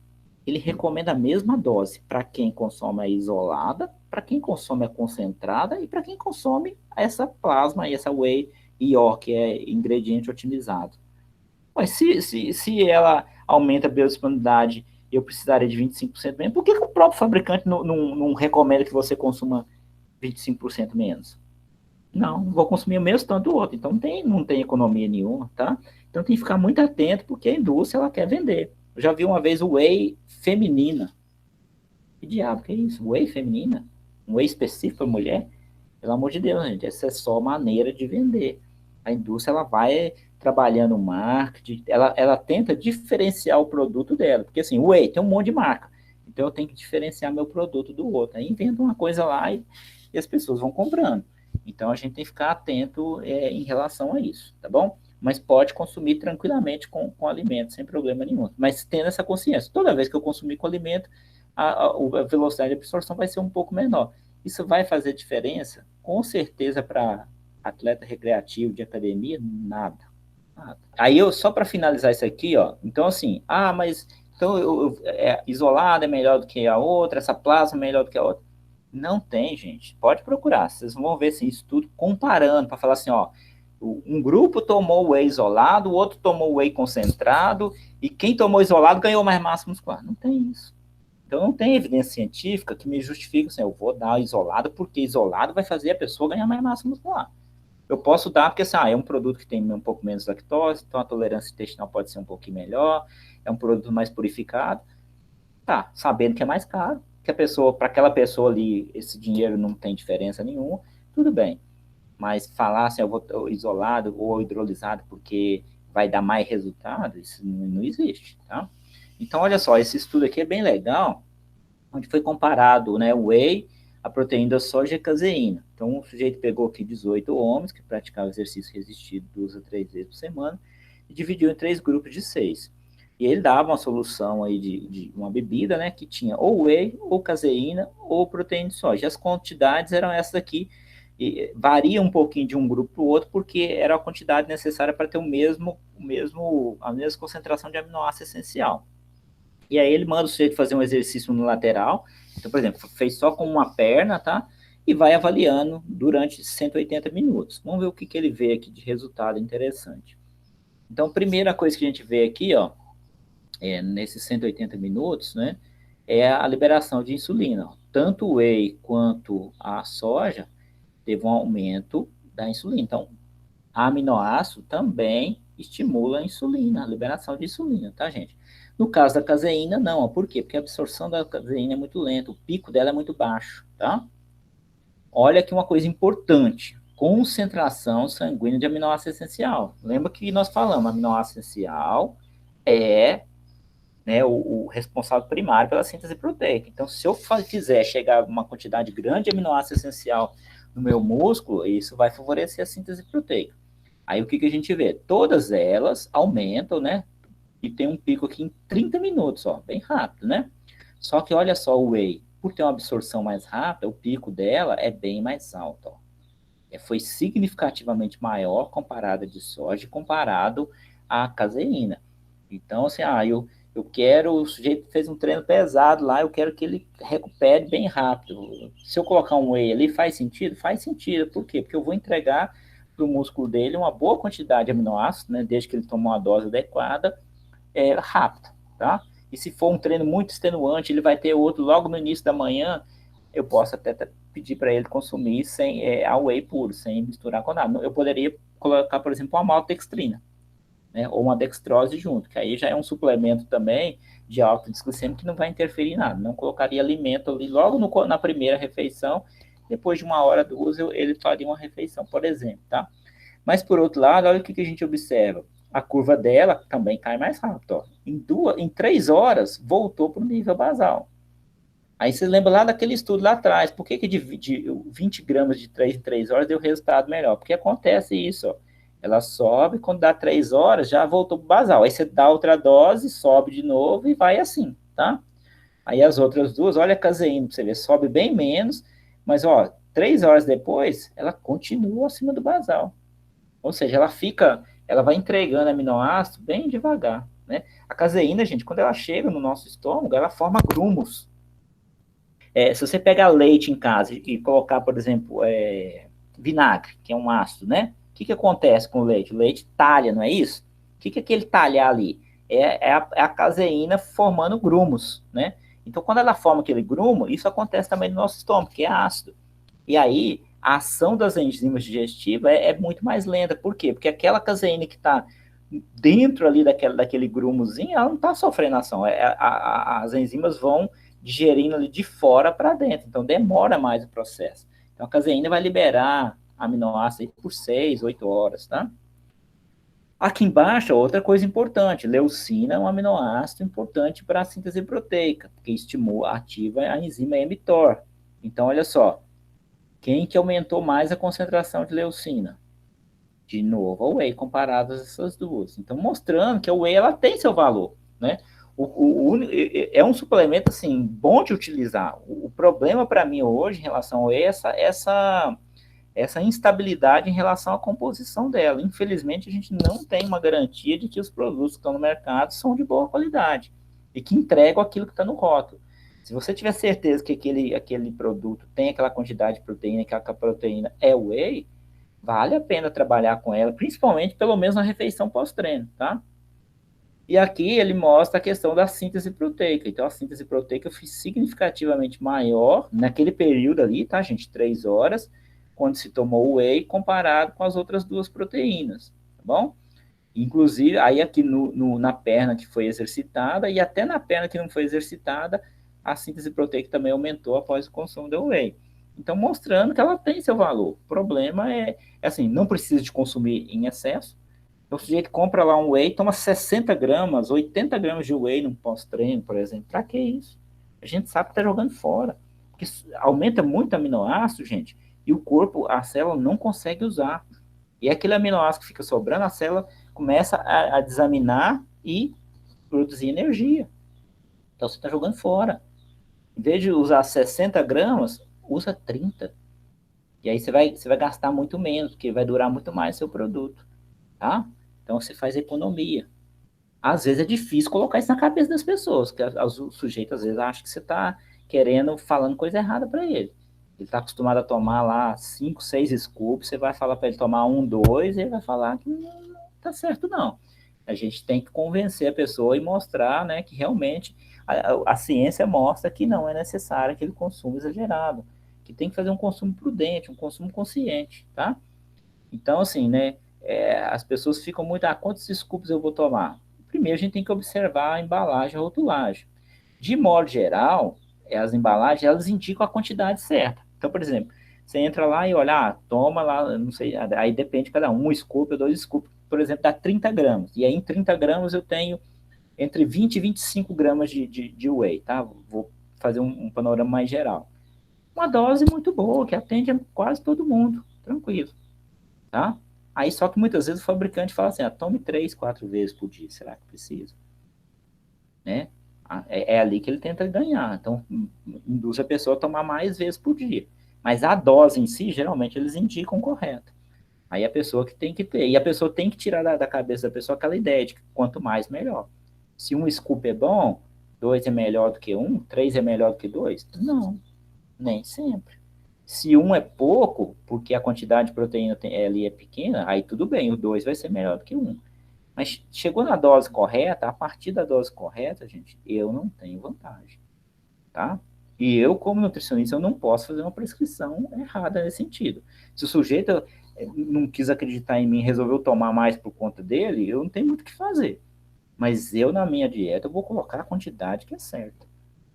ele recomenda a mesma dose para quem consome a isolada, para quem consome a concentrada e para quem consome essa plasma e essa whey IO, que é ingrediente otimizado. Mas se ela aumenta a biodisponibilidade e eu precisaria de 25% menos, por que o próprio fabricante não recomenda que você consuma 25% menos? Não, vou consumir o mesmo tanto do outro. Então não tem economia nenhuma, tá? Então tem que ficar muito atento, porque a indústria ela quer vender. Eu já vi uma vez o whey feminina. Que diabo que é isso? Whey feminina? Um whey específico para mulher? Pelo amor de Deus, gente, essa é só maneira de vender. A indústria ela vai trabalhando o marketing, ela tenta diferenciar o produto dela, porque assim, o whey tem um monte de marca, então eu tenho que diferenciar meu produto do outro. Aí inventa uma coisa lá e as pessoas vão comprando. Então a gente tem que ficar atento em relação a isso, tá bom? Mas pode consumir tranquilamente com alimento, sem problema nenhum. Mas tendo essa consciência, toda vez que eu consumir com alimento, a velocidade de absorção vai ser um pouco menor. Isso vai fazer diferença? Com certeza para atleta recreativo de academia, nada. Nada. Aí eu, só para finalizar isso aqui, ó, então assim, mas então isolada é melhor do que a outra, essa plasma é melhor do que a outra. Não tem, gente. Pode procurar. Vocês vão ver assim, isso tudo comparando, para falar assim, ó, um grupo tomou whey isolado, o outro tomou whey concentrado, e quem tomou isolado ganhou mais massa muscular. Não tem isso. Então não tem evidência científica que me justifique assim, eu vou dar isolado porque isolado vai fazer a pessoa ganhar mais massa muscular. Eu posso dar porque assim, é um produto que tem um pouco menos lactose, então a tolerância intestinal pode ser um pouquinho melhor, é um produto mais purificado. Tá, sabendo que é mais caro, que a pessoa, para aquela pessoa ali, esse dinheiro não tem diferença nenhuma, tudo bem. Mas falar assim, eu vou isolado ou hidrolisado porque vai dar mais resultado, isso não existe, tá? Então, olha só, esse estudo aqui é bem legal, onde foi comparado, né, o whey, a proteína da soja e a caseína. Então, o sujeito pegou aqui 18 homens que praticavam exercício resistido 2 a 3 vezes por semana e dividiu em 3 grupos de 6. E ele dava uma solução aí de uma bebida, né, que tinha ou whey, ou caseína, ou proteína de soja. E as quantidades eram essas aqui, e varia um pouquinho de um grupo para o outro, porque era a quantidade necessária para ter a mesma concentração de aminoácido essencial. E aí ele manda o sujeito fazer um exercício no lateral. Então, por exemplo, fez só com uma perna, tá? E vai avaliando durante 180 minutos. Vamos ver o que ele vê aqui de resultado interessante. Então, a primeira coisa que a gente vê aqui, ó, nesses 180 minutos, né, é a liberação de insulina. Tanto o whey quanto a soja teve um aumento da insulina. Então, aminoácido também estimula a insulina, a liberação de insulina, tá, gente? No caso da caseína, não. Por quê? Porque a absorção da caseína é muito lenta, o pico dela é muito baixo, tá? Olha aqui uma coisa importante. Concentração sanguínea de aminoácido essencial. Lembra que nós falamos, aminoácido essencial é, né, o responsável primário pela síntese proteica. Então, se eu quiser chegar a uma quantidade grande de aminoácido essencial no meu músculo, isso vai favorecer a síntese proteica. Aí o que a gente vê? Todas elas aumentam, né? E tem um pico aqui em 30 minutos, ó, bem rápido, né? Só que olha só o whey, por ter uma absorção mais rápida, o pico dela é bem mais alto, ó. Foi significativamente maior comparado de soja, comparado à caseína. Então, assim, eu quero, o sujeito fez um treino pesado lá, eu quero que ele recupere bem rápido. Se eu colocar um whey ali, faz sentido? Faz sentido. Por quê? Porque eu vou entregar para o músculo dele uma boa quantidade de aminoácidos, né, desde que ele tome uma dose adequada, rápido, tá? E se for um treino muito extenuante, ele vai ter outro logo no início da manhã, eu posso até pedir para ele consumir sem a whey puro, sem misturar com nada. Eu poderia colocar, por exemplo, uma maltodextrina, né, ou uma dextrose junto, que aí já é um suplemento também de alta desglicemia que não vai interferir em nada. Não colocaria alimento ali logo na primeira refeição, depois de 1 hora, 2, ele faria uma refeição, por exemplo, tá? Mas, por outro lado, olha o que a gente observa. A curva dela também cai mais rápido, ó. Em 3 horas, voltou para o nível basal. Aí você lembra lá daquele estudo lá atrás, por que de 20 gramas de 3 em 3 horas deu resultado melhor? Porque acontece isso, ó. Ela sobe, quando dá 3 horas, já voltou para o basal. Aí você dá outra dose, sobe de novo e vai assim, tá? Aí as outras duas, olha a caseína, pra você ver, sobe bem menos, mas, ó, 3 horas depois, ela continua acima do basal. Ou seja, ela vai entregando aminoácidos bem devagar, né? A caseína, gente, quando ela chega no nosso estômago, ela forma grumos. Se você pegar leite em casa e colocar, por exemplo, vinagre, que é um ácido, né? O que acontece com o leite? O leite talha, não é isso? O que é aquele talhar ali? É a caseína formando grumos, né? Então, quando ela forma aquele grumo, isso acontece também no nosso estômago, que é ácido. E aí, a ação das enzimas digestivas é muito mais lenta. Por quê? Porque aquela caseína que está dentro ali daquele grumozinho, ela não está sofrendo ação. As enzimas vão digerindo ali de fora para dentro. Então, demora mais o processo. Então, a caseína vai liberar aminoácido por 6, 8 horas, tá? Aqui embaixo, outra coisa importante, leucina é um aminoácido importante para a síntese proteica, porque estimula, ativa a enzima mTOR. Então, olha só, quem que aumentou mais a concentração de leucina? De novo, a whey, comparado a essas duas. Então, mostrando que a whey, ela tem seu valor, né? É um suplemento, assim, bom de utilizar. O problema para mim hoje, em relação ao whey, é essa instabilidade em relação à composição dela. Infelizmente, a gente não tem uma garantia de que os produtos que estão no mercado são de boa qualidade e que entregam aquilo que está no rótulo. Se você tiver certeza que aquele produto tem aquela quantidade de proteína, que aquela proteína é whey, vale a pena trabalhar com ela, principalmente pelo menos na refeição pós-treino, tá? E aqui ele mostra a questão da síntese proteica. Então, a síntese proteica foi significativamente maior naquele período ali, tá, gente? 3 horas, quando se tomou o whey, comparado com as outras duas proteínas, tá bom? Inclusive, aí aqui na perna que foi exercitada, e até na perna que não foi exercitada, a síntese proteica também aumentou após o consumo do whey. Então, mostrando que ela tem seu valor. O problema é assim, não precisa de consumir em excesso. Então, o sujeito compra lá um whey, toma 60 gramas, 80 gramas de whey no pós-treino, por exemplo. Para que isso? A gente sabe que está jogando fora. Porque aumenta muito aminoácido, gente, e o corpo, a célula não consegue usar. E aquele aminoácido que fica sobrando, a célula começa a desaminar e produzir energia. Então, você está jogando fora. Em vez de usar 60 gramas, usa 30. E aí você vai gastar muito menos, porque vai durar muito mais seu produto, tá? Então você faz economia. Às vezes é difícil colocar isso na cabeça das pessoas, porque o sujeito às vezes acha que você está querendo, falando coisa errada para ele. Ele está acostumado a tomar lá 5, 6 scoops, você vai falar para ele tomar 1, 2, e ele vai falar que não está certo, não. A gente tem que convencer a pessoa e mostrar, né, que realmente a ciência mostra que não é necessário aquele consumo exagerado, que tem que fazer um consumo prudente, um consumo consciente, tá? Então, assim, né, as pessoas ficam muito, quantos scoops eu vou tomar? Primeiro, a gente tem que observar a embalagem, a rotulagem. De modo geral, as embalagens, elas indicam a quantidade certa. Então, por exemplo, você entra lá e olha, toma lá, não sei, aí depende de cada um scoop ou 2 scoops, por exemplo, dá 30 gramas. E aí, em 30 gramas, eu tenho entre 20 e 25 gramas de whey, tá? Vou fazer um panorama mais geral. Uma dose muito boa, que atende a quase todo mundo, tranquilo, tá? Aí só que muitas vezes o fabricante fala assim, tome 3, 4 vezes por dia, será que precisa? Né? É ali que ele tenta ganhar, então induz a pessoa a tomar mais vezes por dia. Mas a dose em si, geralmente, eles indicam correto. Aí a pessoa que tem que ter, e a pessoa tem que tirar da cabeça da pessoa aquela ideia de que quanto mais, melhor. Se um scoop é bom, 2 é melhor do que 1, 3 é melhor do que 2? Não, nem sempre. Se um é pouco, porque a quantidade de proteína ali é pequena, aí tudo bem, o 2 vai ser melhor do que 1. Mas chegou na dose correta, a partir da dose correta, gente, eu não tenho vantagem, tá? E eu, como nutricionista, eu não posso fazer uma prescrição errada nesse sentido. Se o sujeito não quis acreditar em mim, resolveu tomar mais por conta dele, eu não tenho muito o que fazer. Mas eu, na minha dieta, eu vou colocar a quantidade que é certa.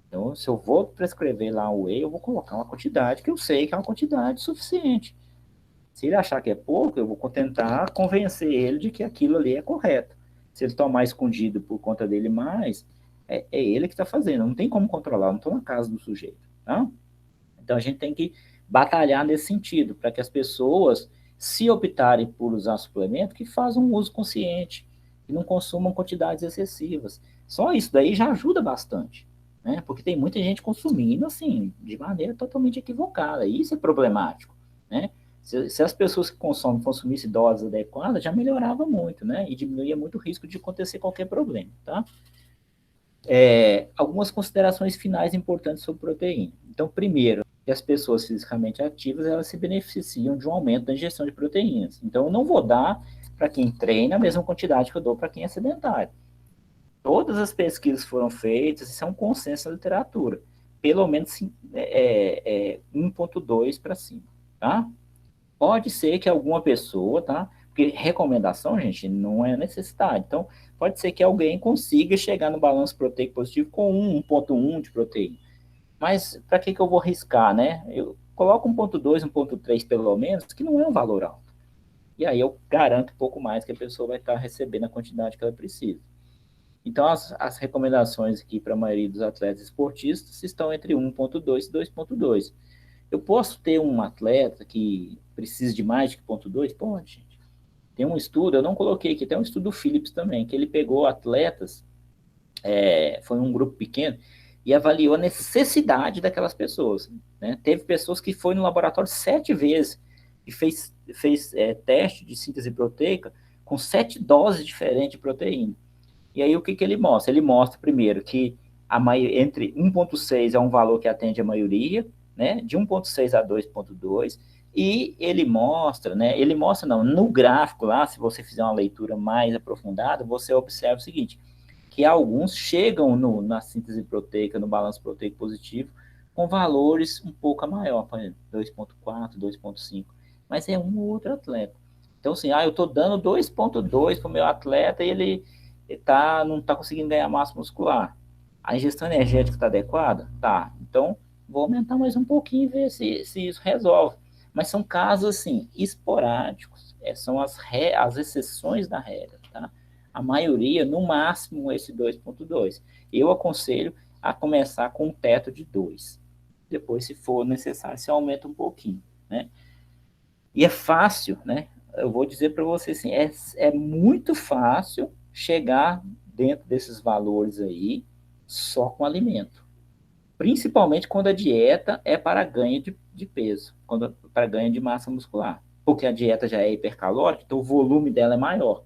Então, se eu vou prescrever lá o whey, eu vou colocar uma quantidade que eu sei que é uma quantidade suficiente. Se ele achar que é pouco, eu vou tentar convencer ele de que aquilo ali é correto. Se ele tomar escondido por conta dele mais, é ele que está fazendo. Não tem como controlar, não estou na casa do sujeito. Tá? Então, a gente tem que batalhar nesse sentido, para que as pessoas, se optarem por usar suplemento, que façam um uso consciente, que não consumam quantidades excessivas. Só isso daí já ajuda bastante. Né? Porque tem muita gente consumindo, assim, de maneira totalmente equivocada. E isso é problemático, né? Se as pessoas que consumissem doses adequadas, já melhorava muito, né? E diminuía muito o risco de acontecer qualquer problema, tá? Algumas considerações finais importantes sobre proteína. Então, primeiro, que as pessoas fisicamente ativas, elas se beneficiam de um aumento da ingestão de proteínas. Então, eu não vou dar para quem treina a mesma quantidade que eu dou para quem é sedentário. Todas as pesquisas foram feitas, isso é um consenso na literatura. Pelo menos 1,2 para cima, tá? Pode ser que alguma pessoa, tá? Porque recomendação, gente, não é necessidade. Então, pode ser que alguém consiga chegar no balanço proteico positivo com 1,1 de proteína. Mas para que eu vou arriscar, né? coloca 1,2, 1,3 pelo menos, que não é um valor alto. E aí eu garanto um pouco mais que a pessoa vai estar recebendo a quantidade que ela precisa. Então, as recomendações aqui para a maioria dos atletas esportistas estão entre 1,2 e 2,2. Eu posso ter um atleta que precisa de mais de 0,2? Pode, gente. Tem um estudo, eu não coloquei aqui, tem um estudo do Philips também, que ele pegou atletas, foi um grupo pequeno, e avaliou a necessidade daquelas pessoas. Né? Teve pessoas que foi no laboratório 7 vezes e fez teste de síntese proteica com 7 doses diferentes de proteína. E aí o que ele mostra? Ele mostra primeiro que entre 1,6 é um valor que atende a maioria, né? De 1,6 a 2,2, e ele mostra, né? Ele mostra não, no gráfico lá, se você fizer uma leitura mais aprofundada, você observa o seguinte, que alguns chegam na síntese proteica, no balanço proteico positivo, com valores um pouco maior, por exemplo, 2,4, 2,5, mas é um ou outro atleta. Então, assim, eu estou dando 2,2 para o meu atleta e ele não está conseguindo ganhar massa muscular. A ingestão energética está adequada? Tá. Então, vou aumentar mais um pouquinho e ver se isso resolve. Mas são casos, assim, esporádicos. São as exceções da regra, tá? A maioria, no máximo, esse 2,2. Eu aconselho a começar com um teto de 2. Depois, se for necessário, você aumenta um pouquinho, né? E é fácil, né? Eu vou dizer para você assim, é muito fácil chegar dentro desses valores aí só com alimento. Principalmente quando a dieta é para ganho de peso, para ganho de massa muscular. Porque a dieta já é hipercalórica, então o volume dela é maior.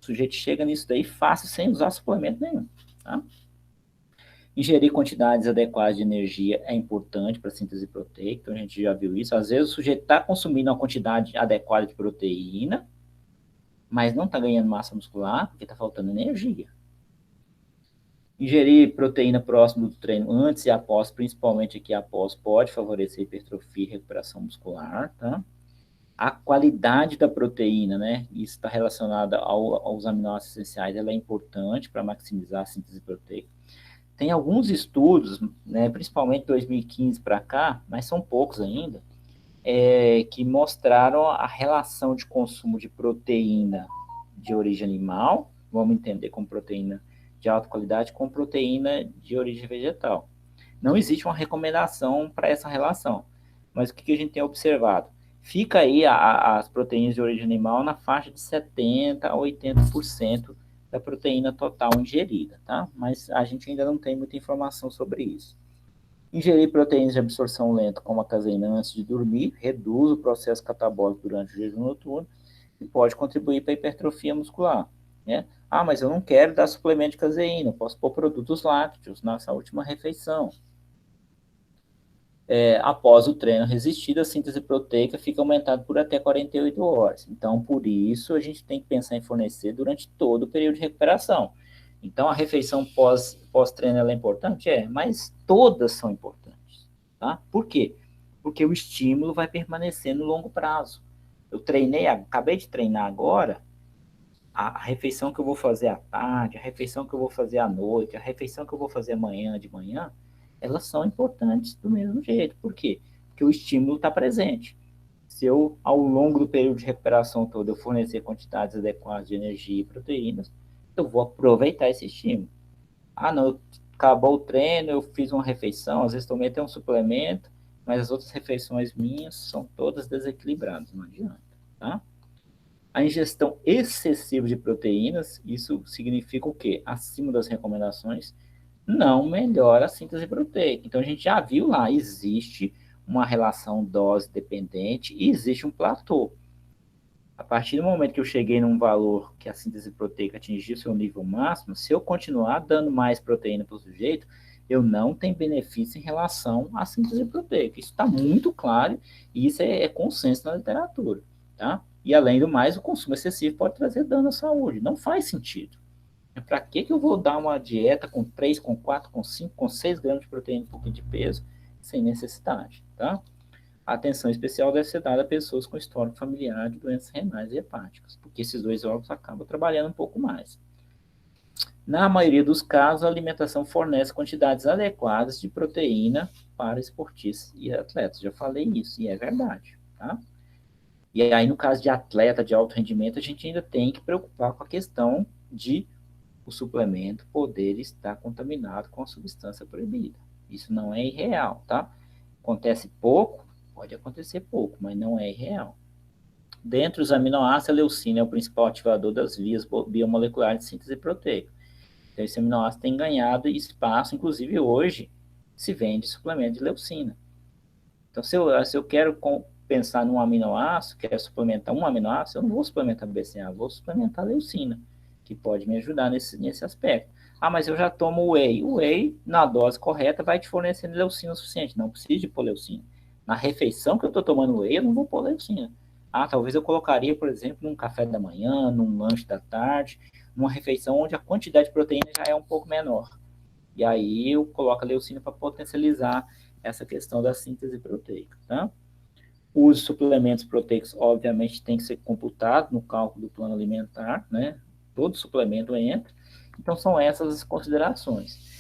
O sujeito chega nisso daí fácil, sem usar suplemento nenhum. Tá? Ingerir quantidades adequadas de energia é importante para a síntese proteica, então a gente já viu isso. Às vezes o sujeito está consumindo uma quantidade adequada de proteína, mas não está ganhando massa muscular porque está faltando energia. Ingerir proteína próximo do treino antes e após, principalmente aqui após, pode favorecer hipertrofia e recuperação muscular, tá? A qualidade da proteína, né? Isso está relacionado aos aminoácidos essenciais, ela é importante para maximizar a síntese proteica. Tem alguns estudos, né, principalmente 2015 para cá, mas são poucos ainda, que mostraram a relação de consumo de proteína de origem animal, vamos entender como proteína de alta qualidade, com proteína de origem vegetal. Não existe uma recomendação para essa relação, mas o que a gente tem observado? Fica aí as proteínas de origem animal na faixa de 70% a 80% da proteína total ingerida, tá? Mas a gente ainda não tem muita informação sobre isso. Ingerir proteínas de absorção lenta, como a caseína, antes de dormir, reduz o processo catabólico durante o jejum noturno e pode contribuir para a hipertrofia muscular, né? Mas eu não quero dar suplemento de caseína, posso pôr produtos lácteos nessa última refeição. Após o treino resistido, a síntese proteica fica aumentada por até 48 horas. Então, por isso, a gente tem que pensar em fornecer durante todo o período de recuperação. Então, a refeição pós-treino é importante? Mas todas são importantes. Tá? Por quê? Porque o estímulo vai permanecer no longo prazo. Eu acabei de treinar agora, a refeição que eu vou fazer à tarde, a refeição que eu vou fazer à noite, a refeição que eu vou fazer amanhã de manhã, elas são importantes do mesmo jeito. Por quê? Porque o estímulo está presente. Se eu, ao longo do período de recuperação todo, eu fornecer quantidades adequadas de energia e proteínas, eu vou aproveitar esse estímulo. Não, acabou o treino, eu fiz uma refeição, às vezes tomei até um suplemento, mas as outras refeições minhas são todas desequilibradas, não adianta, tá? A ingestão excessiva de proteínas, isso significa o quê? Acima das recomendações, não melhora a síntese proteica. Então, a gente já viu lá, existe uma relação dose dependente e existe um platô. A partir do momento que eu cheguei num valor que a síntese proteica atingiu seu nível máximo, se eu continuar dando mais proteína para o sujeito, eu não tenho benefício em relação à síntese proteica. Isso está muito claro e isso é consenso na literatura, tá? E, além do mais, o consumo excessivo pode trazer dano à saúde. Não faz sentido. Para que eu vou dar uma dieta com 3, com 4, com 5, com 6 gramas de proteína por quilo de peso sem necessidade, tá? A atenção especial deve ser dada a pessoas com histórico familiar de doenças renais e hepáticas, porque esses dois órgãos acabam trabalhando um pouco mais. Na maioria dos casos, a alimentação fornece quantidades adequadas de proteína para esportistas e atletas. Já falei isso, e é verdade, tá? E aí, no caso de atleta de alto rendimento, a gente ainda tem que preocupar com a questão de o suplemento poder estar contaminado com a substância proibida. Isso não é irreal, tá? Acontece pouco, pode acontecer pouco, mas não é irreal. Dentre os aminoácidos, a leucina é o principal ativador das vias biomoleculares de síntese proteica. Então, esse aminoácido tem ganhado espaço, inclusive hoje se vende suplemento de leucina. Então, se eu quero pensar num aminoácido, quero suplementar um aminoácido, eu não vou suplementar BCA, vou suplementar leucina, que pode me ajudar nesse aspecto. Ah, mas eu já tomo whey. O whey, na dose correta, vai te fornecendo leucina o suficiente, não precisa de pôr leucina. Na refeição que eu estou tomando whey, eu não vou pôr leucina. Ah, talvez eu colocaria, por exemplo, num café da manhã, num lanche da tarde, numa refeição onde a quantidade de proteína já é um pouco menor. E aí eu coloco a leucina para potencializar essa questão da síntese proteica, tá? Os suplementos proteicos, obviamente, tem que ser computado no cálculo do plano alimentar, né? Todo suplemento entra. Então, são essas as considerações.